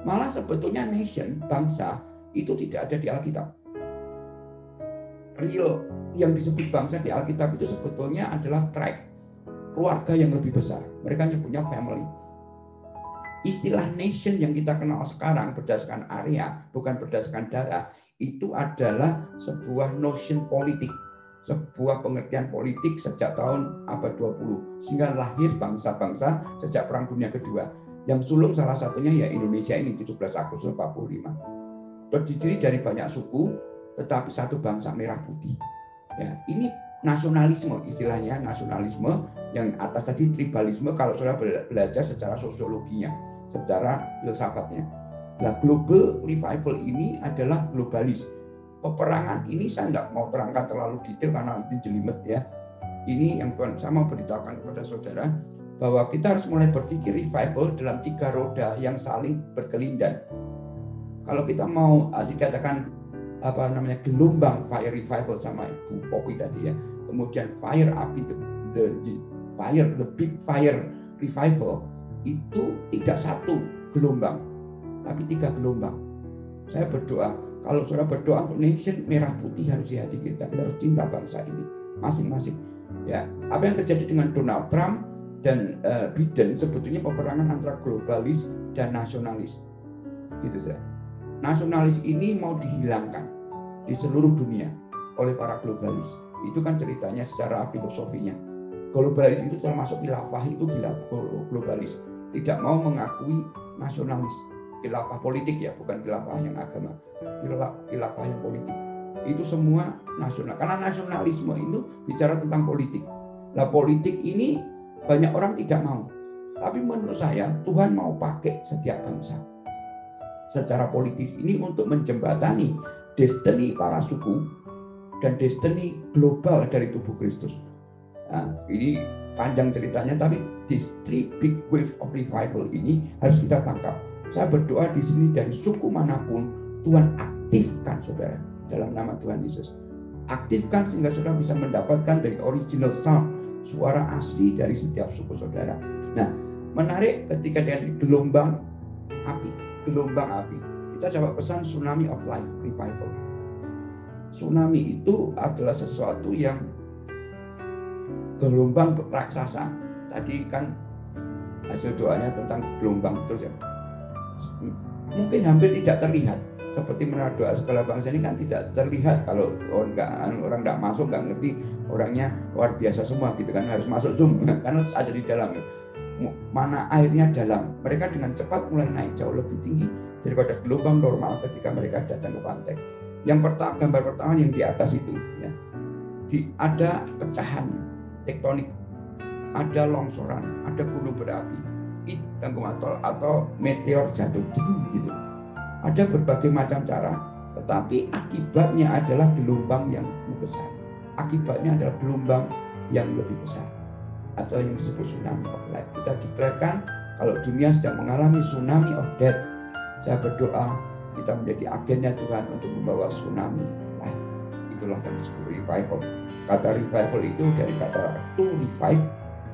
Malah sebetulnya nation, bangsa, itu tidak ada di Alkitab. Real yang disebut bangsa di Alkitab itu sebetulnya adalah tribe. Keluarga yang lebih besar. Mereka punya family. Istilah nation yang kita kenal sekarang berdasarkan area, bukan berdasarkan darah, itu adalah sebuah notion politik, sebuah pengertian politik sejak tahun abad 20, sehingga lahir bangsa-bangsa sejak Perang Dunia Kedua. Yang sulung salah satunya ya Indonesia ini 17 Agustus 45. Terdiri dari banyak suku, tetapi satu bangsa merah putih. Ya, ini nasionalisme istilahnya, nasionalisme yang atas tadi tribalisme kalau sudah belajar secara sosiologinya, secara filsafatnya. Nah, global revival ini adalah globalis. Peperangan ini saya tidak mau terangkan terlalu detail karena itu jelimet ya. Ini yang Tuhan saya mau beritahukan kepada saudara bahwa kita harus mulai berpikir revival dalam 3 roda yang saling berkelindan. Kalau kita mau dikatakan gelombang fire revival sama Bu Poppy tadi ya. Kemudian fire api the big fire revival itu tidak satu gelombang tapi 3 gelombang. Saya berdoa, kalau saudara berdoa untuk nation merah putih harus di hati kita harus cinta bangsa ini masing-masing. Ya, apa yang terjadi dengan Donald Trump dan Biden sebetulnya peperangan antara globalis dan nasionalis. Gitu saja. Nasionalis ini mau dihilangkan di seluruh dunia oleh para globalis. Itu kan ceritanya secara filosofinya. Globalis itu termasuk khilafah itu globalis. Tidak mau mengakui nasionalis. Khilafah politik ya, bukan khilafah yang agama. Khilafah yang politik. Itu semua nasional. Karena nasionalisme itu bicara tentang politik. Nah, politik ini banyak orang tidak mau. Tapi menurut saya Tuhan mau pakai setiap bangsa secara politis ini untuk menjembatani destiny para suku dan destiny global dari tubuh Kristus. Nah, ini panjang ceritanya, tapi this 3 big wave of revival ini harus kita tangkap. Saya berdoa di sini dari suku manapun Tuhan aktifkan saudara dalam nama Tuhan Yesus. Aktifkan sehingga saudara bisa mendapatkan dari original sound, suara asli dari setiap suku saudara. Nah, menarik ketika dari gelombang api. Kita coba pesan Tsunami of Life Revival. Tsunami itu adalah sesuatu yang gelombang raksasa. Tadi kan hasil doanya tentang gelombang terus ya. Mungkin hampir tidak terlihat. Seperti menara doa segala bangsa ini kan tidak terlihat kalau orang nggak masuk, nggak ngerti, orangnya luar biasa semua gitu kan, harus masuk Zoom karena ada di dalam. Mana airnya dalam, mereka dengan cepat mulai naik jauh lebih tinggi daripada gelombang normal ketika mereka datang ke pantai. Gambar pertama yang di atas itu ya, ada pecahan tektonik, ada longsoran, ada gunung berapi, atau meteor jatuh gitu. Ada berbagai macam cara, tetapi akibatnya adalah gelombang yang besar. Akibatnya adalah gelombang yang lebih besar, atau yang disebut tsunami of life. Kita deklarkan kalau dunia sedang mengalami tsunami of death, saya berdoa kita menjadi agennya Tuhan untuk membawa tsunami life. Itulah yang disebut revival. Kata revival itu dari kata to revive,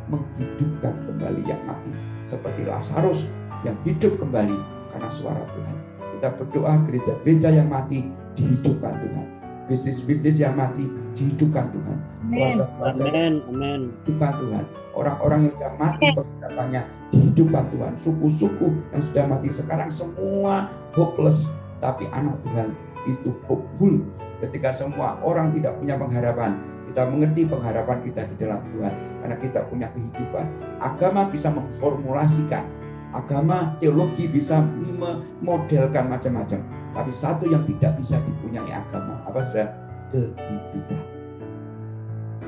menghidupkan kembali yang mati. Seperti Lazarus yang hidup kembali karena suara Tuhan. Kita berdoa gereja-gereja yang mati dihidupkan Tuhan. Bisnis-bisnis yang mati dihidupkan Tuhan. Amin. Dihidupkan Tuhan. Orang-orang yang sudah mati pekerjaannya dihidupkan Tuhan. Suku-suku yang sudah mati sekarang semua hopeless, tapi anak Tuhan itu hopeful. Ketika semua orang tidak punya pengharapan, kita mengerti pengharapan kita di dalam Tuhan karena kita punya kehidupan. Agama bisa memformulasikan, agama teologi bisa memodelkan macam-macam, tapi satu yang tidak bisa dipunyai agama apa saudara? Kehidupan.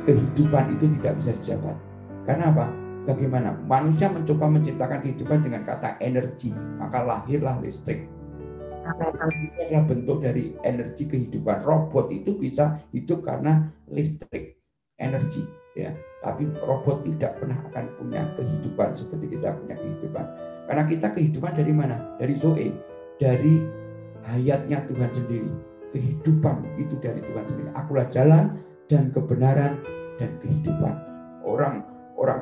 Kehidupan itu tidak bisa dijabat. Karena apa? Bagaimana? Manusia mencoba menciptakan kehidupan dengan kata energi, maka lahirlah listrik. Itu adalah bentuk dari energi kehidupan. Robot itu bisa hidup karena listrik, energi, ya. Tapi robot tidak pernah akan punya kehidupan seperti kita punya kehidupan. Karena kita kehidupan dari mana? Dari Zoe, dari hayatnya Tuhan sendiri. Kehidupan itu dari Tuhan sendiri. Akulah jalan dan kebenaran dan kehidupan. Orang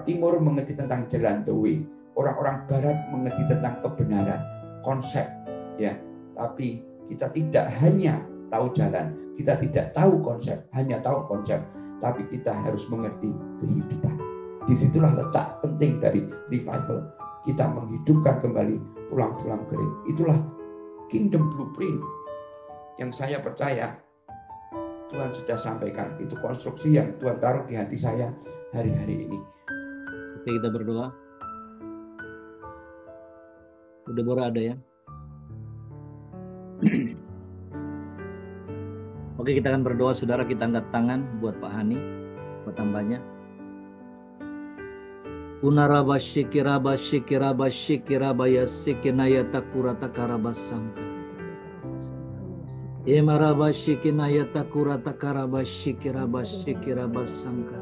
timur mengerti tentang jalan the way. Orang-orang barat mengerti tentang kebenaran, konsep, ya. Tapi kita tidak hanya tahu jalan, kita tidak tahu konsep, hanya tahu konsep, tapi kita harus mengerti kehidupan. Disitulah letak penting dari revival. Kita menghidupkan kembali tulang-tulang kering. Itulah kingdom blueprint yang saya percaya Tuhan sudah sampaikan. Itu konstruksi yang Tuhan taruh di hati saya hari-hari ini. Oke, kita berdoa. Udah Bora ada ya? Oke, kita akan berdoa, saudara. Kita angkat tangan buat Pak Hani, buat tambahnya. Unaraba shikiraba shikiraba shikiraba ya sikinaya takurata karabasangka. Emaraba shikinaya takurata karabashikiraba shikiraba sangka.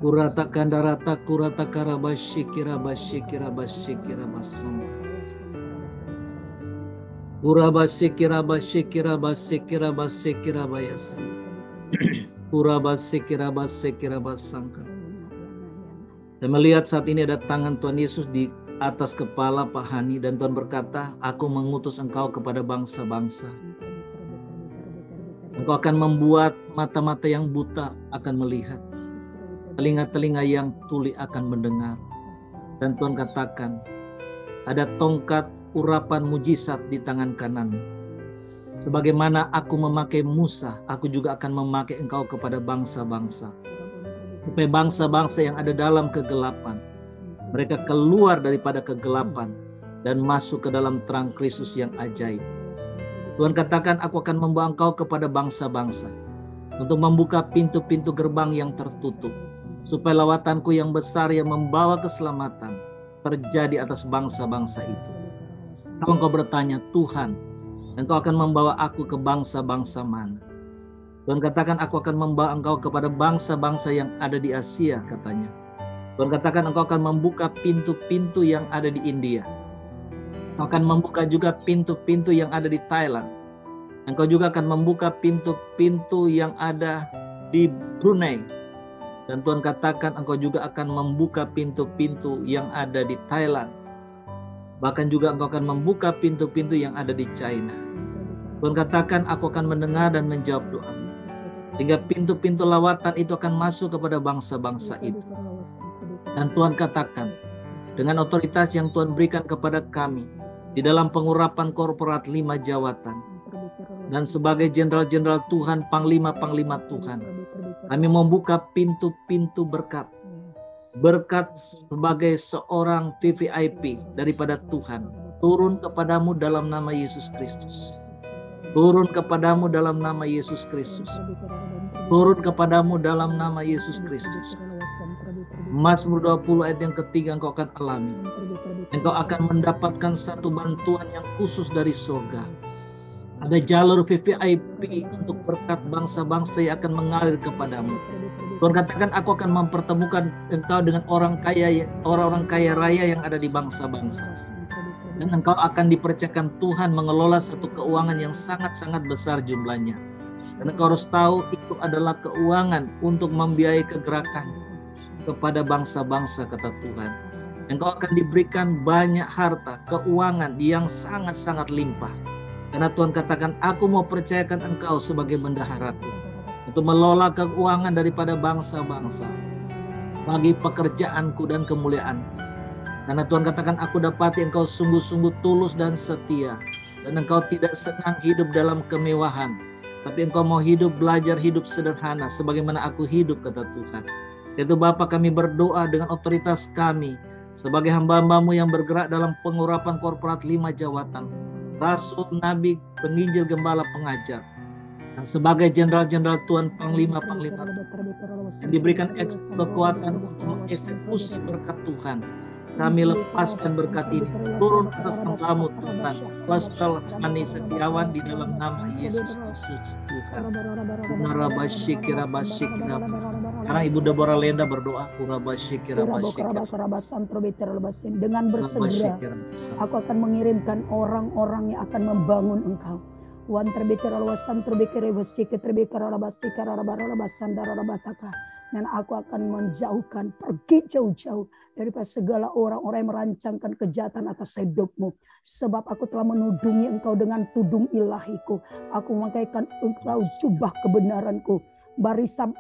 Kurata kandarata kurata karabashikiraba shikiraba shikiraba sangka. Kuraba shikiraba shikiraba shikiraba shikiraba ya sangka. Kuraba shikiraba shikiraba sangka. Saya melihat saat ini ada tangan Tuhan Yesus di atas kepala Pak Hani, dan Tuhan berkata, aku mengutus engkau kepada bangsa-bangsa. Engkau akan membuat mata-mata yang buta akan melihat, telinga-telinga yang tuli akan mendengar. Dan Tuhan katakan, ada tongkat urapan mujizat di tangan kananmu. Sebagaimana aku memakai Musa, aku juga akan memakai engkau kepada bangsa-bangsa. Supaya bangsa-bangsa yang ada dalam kegelapan, mereka keluar daripada kegelapan dan masuk ke dalam terang Kristus yang ajaib. Tuhan katakan, aku akan membawa engkau kepada bangsa-bangsa untuk membuka pintu-pintu gerbang yang tertutup, supaya lawatanku yang besar yang membawa keselamatan terjadi atas bangsa-bangsa itu. Kalau engkau bertanya, Tuhan, engkau akan membawa aku ke bangsa-bangsa mana? Tuhan katakan, aku akan membawa engkau kepada bangsa-bangsa yang ada di Asia, katanya. Tuhan katakan, engkau akan membuka pintu-pintu yang ada di India. Engkau akan membuka juga pintu-pintu yang ada di Thailand. Engkau juga akan membuka pintu-pintu yang ada di Brunei. Dan Tuhan katakan Engkau juga akan membuka pintu-pintu yang ada di Thailand. Bahkan juga Engkau akan membuka pintu-pintu yang ada di China. Tuhan katakan aku akan mendengar dan menjawab doa. Sehingga pintu-pintu lawatan itu akan masuk kepada bangsa-bangsa itu. Dan Tuhan katakan, dengan otoritas yang Tuhan berikan kepada kami, di dalam pengurapan korporat 5 jawatan, dan sebagai jenderal-jenderal Tuhan, panglima-panglima Tuhan, kami membuka pintu-pintu berkat. Berkat sebagai seorang VVIP daripada Tuhan turun kepadamu dalam nama Yesus Kristus. Turun kepadamu dalam nama Yesus Kristus. Turun kepadamu dalam nama Yesus Kristus. Mazmur 20 ayat yang ketiga engkau akan alami. Engkau akan mendapatkan satu bantuan yang khusus dari surga. Ada jalur VVIP untuk berkat bangsa-bangsa yang akan mengalir kepadamu. Tuhan katakan aku akan mempertemukan engkau dengan orang-orang kaya raya yang ada di bangsa-bangsa. Dan engkau akan dipercayakan Tuhan mengelola satu keuangan yang sangat-sangat besar jumlahnya. Dan engkau harus tahu itu adalah keuangan untuk membiayai kegerakan kepada bangsa-bangsa, kata Tuhan. Engkau akan diberikan banyak harta, keuangan yang sangat-sangat limpah. Karena Tuhan katakan aku mau percayakan engkau sebagai bendaharaku untuk melola keuangan daripada bangsa-bangsa bagi pekerjaanku dan kemuliaanku. Karena Tuhan katakan aku dapati engkau sungguh-sungguh tulus dan setia, dan engkau tidak senang hidup dalam kemewahan, tapi engkau mau belajar hidup sederhana sebagaimana aku hidup, kata Tuhan. Yaitu Bapa, kami berdoa dengan otoritas kami sebagai hamba-hambamu yang bergerak dalam pengurapan korporat 5 jawatan, rasul, nabi, penginjil, gembala, pengajar, dan sebagai jenderal-jenderal Tuhan, panglima-panglima yang diberikan kekuatan untuk mengeksekusi berkat Tuhan. Kami lepaskan berkat ini turun atas hambamu Tuhan, Pastor Hani Setiawan, di dalam nama Yesus Kristus Tuhan. Sekarang Ibu Deborah Lenda berdoa, dengan bersegera aku akan mengirimkan orang-orang yang akan membangun engkau. Wan terbikar alasan terbikar besi terbikar alabasi karabasan darabataka, dan aku akan menjauhkan, pergi jauh-jauh daripada segala orang-orang yang merancangkan kejahatan atas hidupmu. Sebab aku telah menudungi engkau dengan tudung ilahiku. Aku memakaikan engkau jubah kebenaranku. Barisan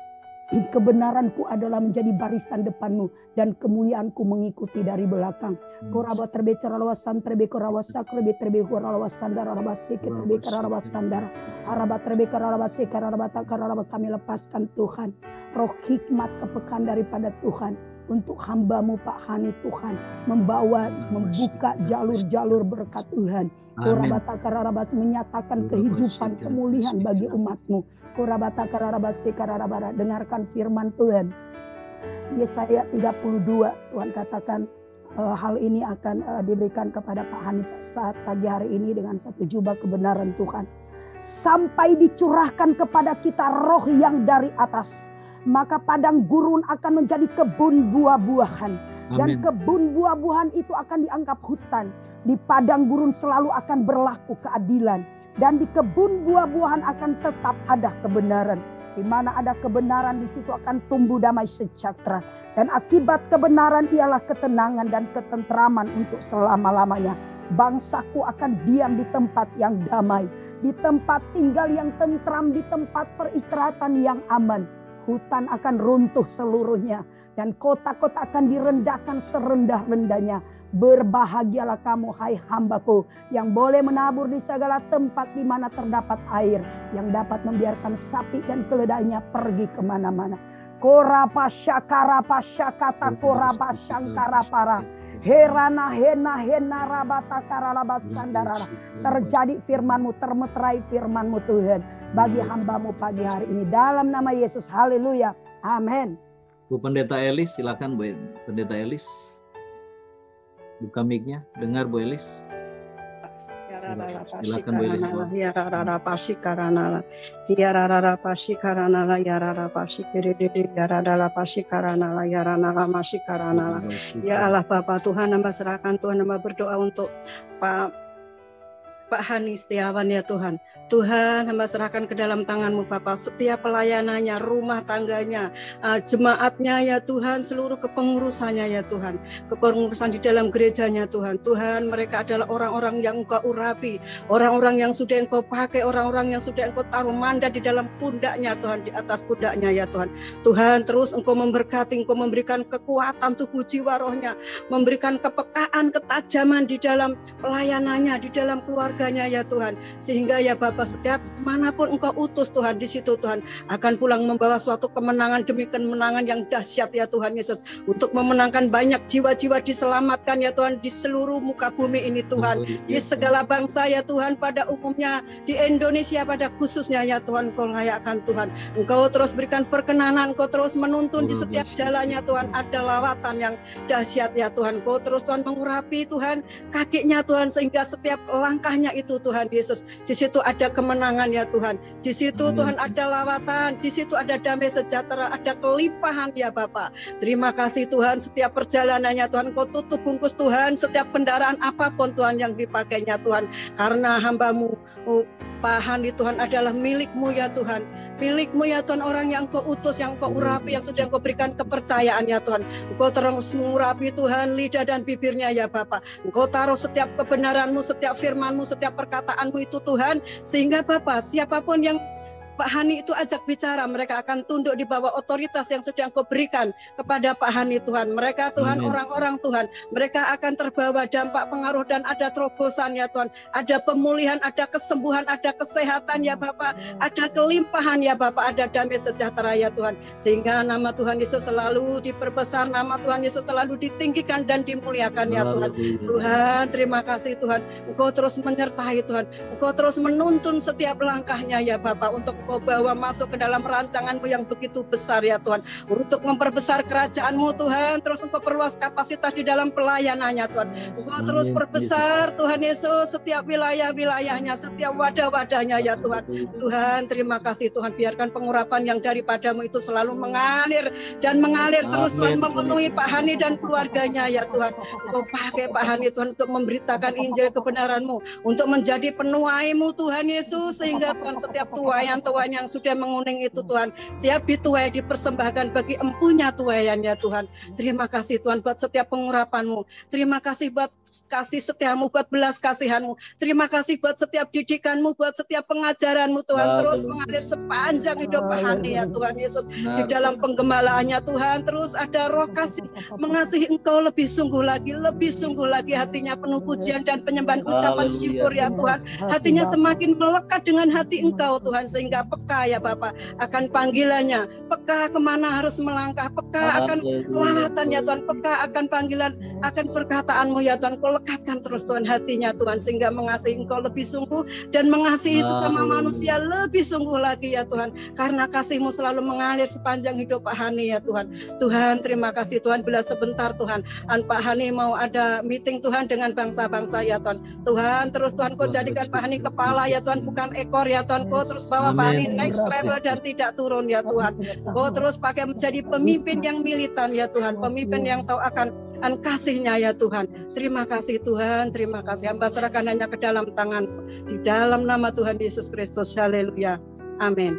kebenaranku adalah menjadi barisan depanmu, dan kemuliaanku mengikuti dari belakang. Koraba terbicara lawasan terbikara wasak lebih terbikara lawasan darah rabasi terbikara lawasan darah harabat terbikara rabasi karabata karabata. Kami lepaskan Tuhan roh hikmat kepekaan daripada Tuhan untuk hambamu Pak Hani, Tuhan membuka jalur-jalur berkat Tuhan. Korabata karabata menyatakan kehidupan kemuliaan bagi umatmu. Korabata karabasi karabara, dengarkan firman Tuhan. Yesaya 32, Tuhan katakan hal ini akan diberikan kepada Pak Hani saat pagi hari ini dengan satu jubah kebenaran Tuhan. Sampai dicurahkan kepada kita roh yang dari atas, maka padang gurun akan menjadi kebun buah-buahan. Dan kebun buah-buahan itu akan dianggap hutan. Di padang gurun selalu akan berlaku keadilan. Dan di kebun buah-buahan akan tetap ada kebenaran. Di mana ada kebenaran, di situ akan tumbuh damai sejahtera. Dan akibat kebenaran ialah ketenangan dan ketentraman untuk selama-lamanya. Bangsaku akan diam di tempat yang damai, di tempat tinggal yang tentram, di tempat peristirahatan yang aman. Hutan akan runtuh seluruhnya, dan kota-kota akan direndahkan serendah-rendahnya. Berbahagialah kamu, hai hambaku, yang boleh menabur di segala tempat di mana terdapat air, yang dapat membiarkan sapi dan keledainya pergi kemana-mana. Korapasya karapasya kata korapasya karapara. Herana hena hena rabata karalabasandara. Terjadi firmanmu, termeterai firmanmu Tuhan bagi hambamu pagi hari ini dalam nama Yesus. Haleluya, amin. Bu Pendeta Elis, silakan Bu Pendeta Elis. Buka mic-nya, dengar Bu Elis. Silakan Bu Elis. Ya rara pasi karana, ya rara pasi karana, ya rara pasi kiri, ya rara pasi karana, ya rara masih karana. Ya Allah Bapa Tuhan, hamba serahkan Tuhan, hamba berdoa untuk Pak Hani Setiawan ya Tuhan. Tuhan, hamba serahkan ke dalam tangan-Mu Bapa, setiap pelayanannya, rumah tangganya, jemaatnya ya Tuhan, seluruh kepengurusannya ya Tuhan, kepengurusan di dalam gerejanya Tuhan. Tuhan, mereka adalah orang-orang yang Engkau urapi, orang-orang yang sudah Engkau pakai, orang-orang yang sudah Engkau taruh mandat di dalam pundaknya Tuhan, di atas pundaknya ya Tuhan. Tuhan, terus Engkau memberkati, Engkau memberikan kekuatan tubuh jiwa rohnya, memberikan kepekaan, ketajaman di dalam pelayanannya, di dalam keluarganya ya Tuhan, sehingga ya Bapa, setiap manapun Engkau utus Tuhan, di situ Tuhan akan pulang membawa suatu kemenangan demi kemenangan yang dahsyat ya Tuhan Yesus, untuk memenangkan banyak jiwa-jiwa diselamatkan ya Tuhan di seluruh muka bumi ini Tuhan, di segala bangsa ya Tuhan, pada umumnya di Indonesia pada khususnya ya Tuhan. Engkau layakkan Tuhan, Engkau terus berikan perkenanan, Engkau terus menuntun di setiap jalannya Tuhan, ada lawatan yang dahsyat ya Tuhan. Engkau terus Tuhan mengurapi Tuhan kakinya Tuhan, sehingga setiap langkahnya itu Tuhan Yesus, di situ ada kemenangan ya Tuhan, di situ Tuhan ada lawatan, di situ ada damai sejahtera, ada kelimpahan ya Bapak. Terima kasih Tuhan, setiap perjalanannya Tuhan Engkau tutup bungkus Tuhan, setiap kendaraan apapun Tuhan yang dipakainya Tuhan, karena hamba-Mu Pak Hani Tuhan adalah milik-Mu ya Tuhan, milik-Mu ya Tuhan, orang yang Engkau utus, yang Engkau urapi, yang sudah Engkau berikan kepercayaan ya Tuhan. Engkau terus mengurapi Tuhan lidah dan bibirnya ya Bapak. Engkau taruh setiap kebenaran-Mu, setiap firman-Mu, setiap perkataan-Mu itu Tuhan, sehingga Bapak, siapapun yang Pak Hani itu ajak bicara, mereka akan tunduk di bawah otoritas yang sudah Engkau berikan kepada Pak Hani Tuhan. Mereka Tuhan, orang-orang Tuhan, mereka akan terbawa dampak pengaruh dan ada terobosan ya Tuhan, ada pemulihan, ada kesembuhan, ada kesehatan ya Bapak, ada kelimpahan ya Bapak, ada damai sejahtera ya Tuhan, sehingga nama Tuhan Yesus selalu diperbesar, nama Tuhan Yesus selalu ditinggikan dan dimuliakan ya Tuhan. Tuhan, terima kasih Tuhan, Engkau terus menyertai Tuhan, Engkau terus menuntun setiap langkahnya ya Bapak, untuk Engkau bawa masuk ke dalam rancangan-Mu yang begitu besar ya Tuhan, untuk memperbesar kerajaan-Mu Tuhan. Terus Engkau perluas kapasitas di dalam pelayanannya Tuhan, Engkau terus perbesar Tuhan Yesus setiap wilayah-wilayahnya, setiap wadah-wadahnya ya Tuhan. Tuhan, terima kasih Tuhan, biarkan pengurapan yang daripada-Mu itu selalu mengalir dan mengalir terus Tuhan, memenuhi Pak Hani dan keluarganya ya Tuhan. Engkau pakai Pak Hani Tuhan untuk memberitakan Injil kebenaran-Mu, untuk menjadi penuai-Mu Tuhan Yesus, sehingga Tuhan setiap tuayan yang sudah menguning itu Tuhan siap dituai, dipersembahkan bagi empunya tuayan ya Tuhan. Terima kasih Tuhan buat setiap pengurapan-Mu, terima kasih buat kasih setia-Mu, buat belas kasihan-Mu, terima kasih buat setiap didikan-Mu, buat setiap pengajaran-Mu Tuhan, terus mengalir sepanjang hidup Pak Hani ya Tuhan Yesus, di dalam penggembalaannya Tuhan. Terus ada roh kasih mengasihi Engkau lebih sungguh lagi, hatinya penuh pujian dan penyembahan, ucapan syukur ya Tuhan, hatinya semakin melekat dengan hati Engkau Tuhan, sehingga peka ya Bapak akan panggilannya, peka kemana harus melangkah, peka akan lawatan ya Tuhan, peka akan panggilan, akan perkataan-Mu ya Tuhan. Kau lekatkan terus Tuhan hatinya Tuhan, sehingga mengasihi Engkau lebih sungguh dan mengasihi sesama manusia lebih sungguh lagi ya Tuhan, karena kasih-Mu selalu mengalir sepanjang hidup Pak Hani ya Tuhan. Tuhan, terima kasih Tuhan, bila sebentar Tuhan Pak Hani mau ada meeting Tuhan dengan bangsa-bangsa ya Tuhan. Tuhan, terus Tuhan Kau jadikan Pak Hani kepala ya Tuhan, bukan ekor ya Tuhan. Kau terus bawa Pak Hani next level dan tidak turun ya Tuhan. Kau terus pakai menjadi pemimpin yang militan ya Tuhan, pemimpin yang tahu akan kasih-Nya ya Tuhan. Terima kasih Tuhan, terima kasih. Hamba serahkan hanya ke dalam tangan, di dalam nama Tuhan Yesus Kristus. Haleluya. Amin.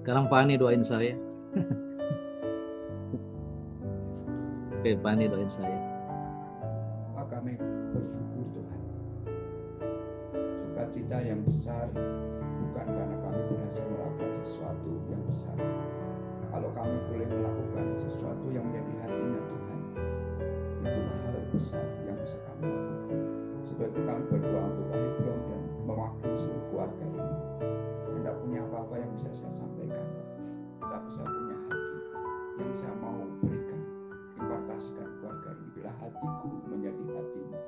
Sekarang Pak Hani doain saya. Oke, Pak Hani doain saya. Kami bersyukur Tuhan, sukacita yang besar bukan karena kami berhasil melakukan sesuatu yang besar. Kalau kami boleh melakukan sesuatu yang menjadi hatinya Tuhan, itulah hal besar yang bisa kami lakukan. Sebab itu kami berdoa untuk Pak Hebron dan mewakili seluruh keluarga ini. Saya tidak punya apa-apa yang bisa saya sampaikan, tetapi saya punya hati yang saya mau berikan, impartasikan keluarga ini. Bila hatiku menjadi hatimu,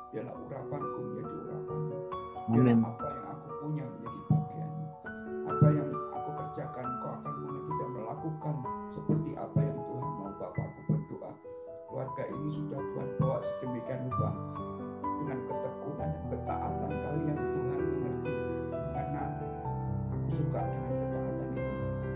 biarlah urapanku menjadi urapanmu, biarlah apa yang aku punya menjadi bagianmu, apa yang aku kerjakan kau akan mengerti dan melakukan seperti apa yang Tuhan mau. Bapakku berdoa, keluarga ini sudah Tuhan bawa sedemikian rupa dengan ketekunan dan ketaatan kalian. Tuhan mengerti, karena aku suka dengan ketaatan itu,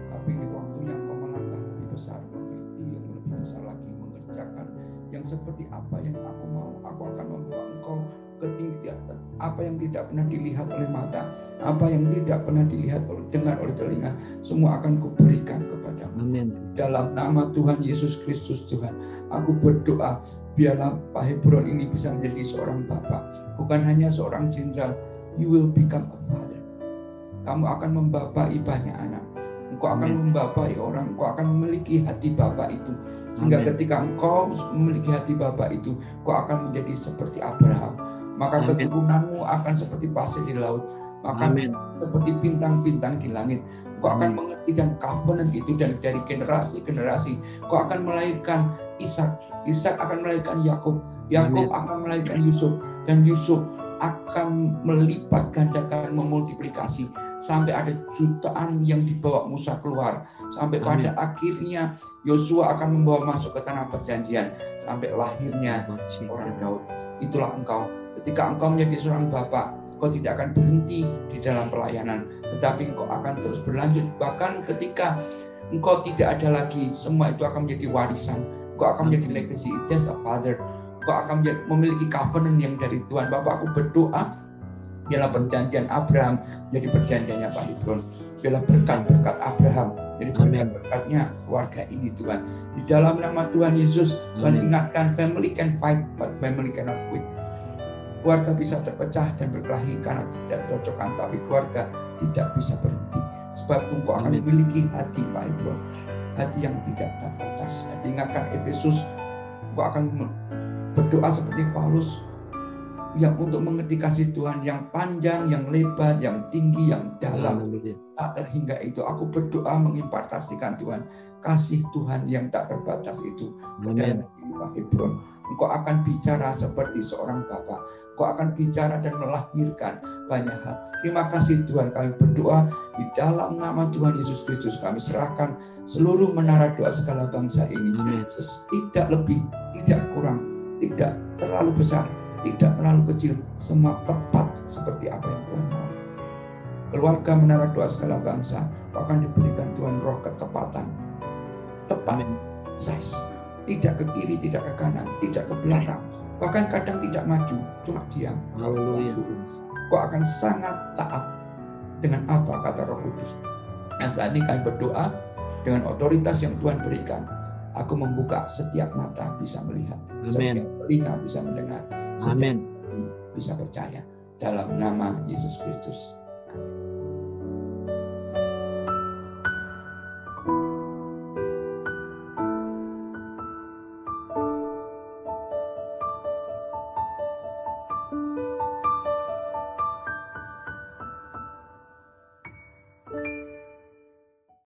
tapi ini waktunya kau melangkah lebih besar, mengerti yang lebih besar lagi, mengerjakan yang seperti seperti apa yang aku mau. Aku akan membawa engkau ke tinggi, apa yang tidak pernah dilihat oleh mata, apa yang tidak pernah dilihat dengar oleh telinga, semua akan kuberikan kepadamu. Amin. Dalam nama Tuhan Yesus Kristus Tuhan, aku berdoa biarlah Pak Hebron ini bisa menjadi seorang bapak, bukan hanya seorang jenderal. You will become a father. Kamu akan membapai banyak anak. Engkau akan membapai orang. Engkau akan memiliki hati Bapa itu. Sehingga ketika engkau memiliki hati Bapa itu, engkau akan menjadi seperti Abraham. Maka keturunanmu akan seperti pasir di laut. Maka seperti bintang-bintang di langit. Engkau akan mengerti dan covenant itu, dan dari generasi-generasi engkau akan melahirkan Ishak. Ishak akan melahirkan Yakub. Yakub akan melahirkan Yusuf. Dan Yusuf akan melipat gandakan, memultiplikasi sampai ada jutaan yang dibawa Musa keluar, sampai pada akhirnya Yosua akan membawa masuk ke tanah perjanjian, sampai lahirnya orang Daud. Itulah engkau. Ketika engkau menjadi seorang bapak, engkau tidak akan berhenti di dalam pelayanan, tetapi engkau akan terus berlanjut. Bahkan ketika engkau tidak ada lagi, semua itu akan menjadi warisan. Engkau akan menjadi legacy. As a father, engkau akan memiliki covenant yang dari Tuhan. Bapak, aku berdoa biarlah perjanjian Abraham jadi perjanjiannya Pak Hebron. Biarlah berkat-berkat Abraham jadi berkat-berkatnya keluarga ini Tuhan. Di dalam nama Tuhan Yesus, Tuhan ingatkan, family can fight but family cannot quit. Keluarga bisa terpecah dan berkelahi karena tidak cocokan, tapi keluarga tidak bisa berhenti. Sebab engkau akan memiliki hati Pak Hebron, hati yang tidak terbatas. Ingatkan Efesus, engkau akan berdoa seperti Paulus, yang untuk mengerti kasih Tuhan yang panjang, yang lebar, yang tinggi, yang dalam, tak terhingga itu. Aku berdoa mengimpartasikan Tuhan, kasih Tuhan yang tak terbatas itu ke dalam hidup Pak Hebron. Engkau akan bicara seperti seorang bapak. Engkau akan bicara dan melahirkan banyak hal. Terima kasih Tuhan, kami berdoa di dalam nama Tuhan Yesus Kristus. Kami serahkan seluruh menara doa segala bangsa ini. Tidak lebih, tidak kurang, tidak terlalu besar, tidak terlalu kecil, semua tepat seperti apa yang Tuhan mau. Keluarga menara doa segala bangsa akan diberikan Tuhan roh ketepatan, tepat, size, tidak ke kiri, tidak ke kanan, tidak ke belakang, bahkan kadang tidak maju, cuma diam. Kau akan sangat taat dengan apa kata Roh Kudus. Dan saat ini kami berdoa dengan otoritas yang Tuhan berikan. Aku membuka setiap mata bisa melihat, setiap telinga bisa mendengar, setiap hati bisa percaya dalam nama Yesus Kristus.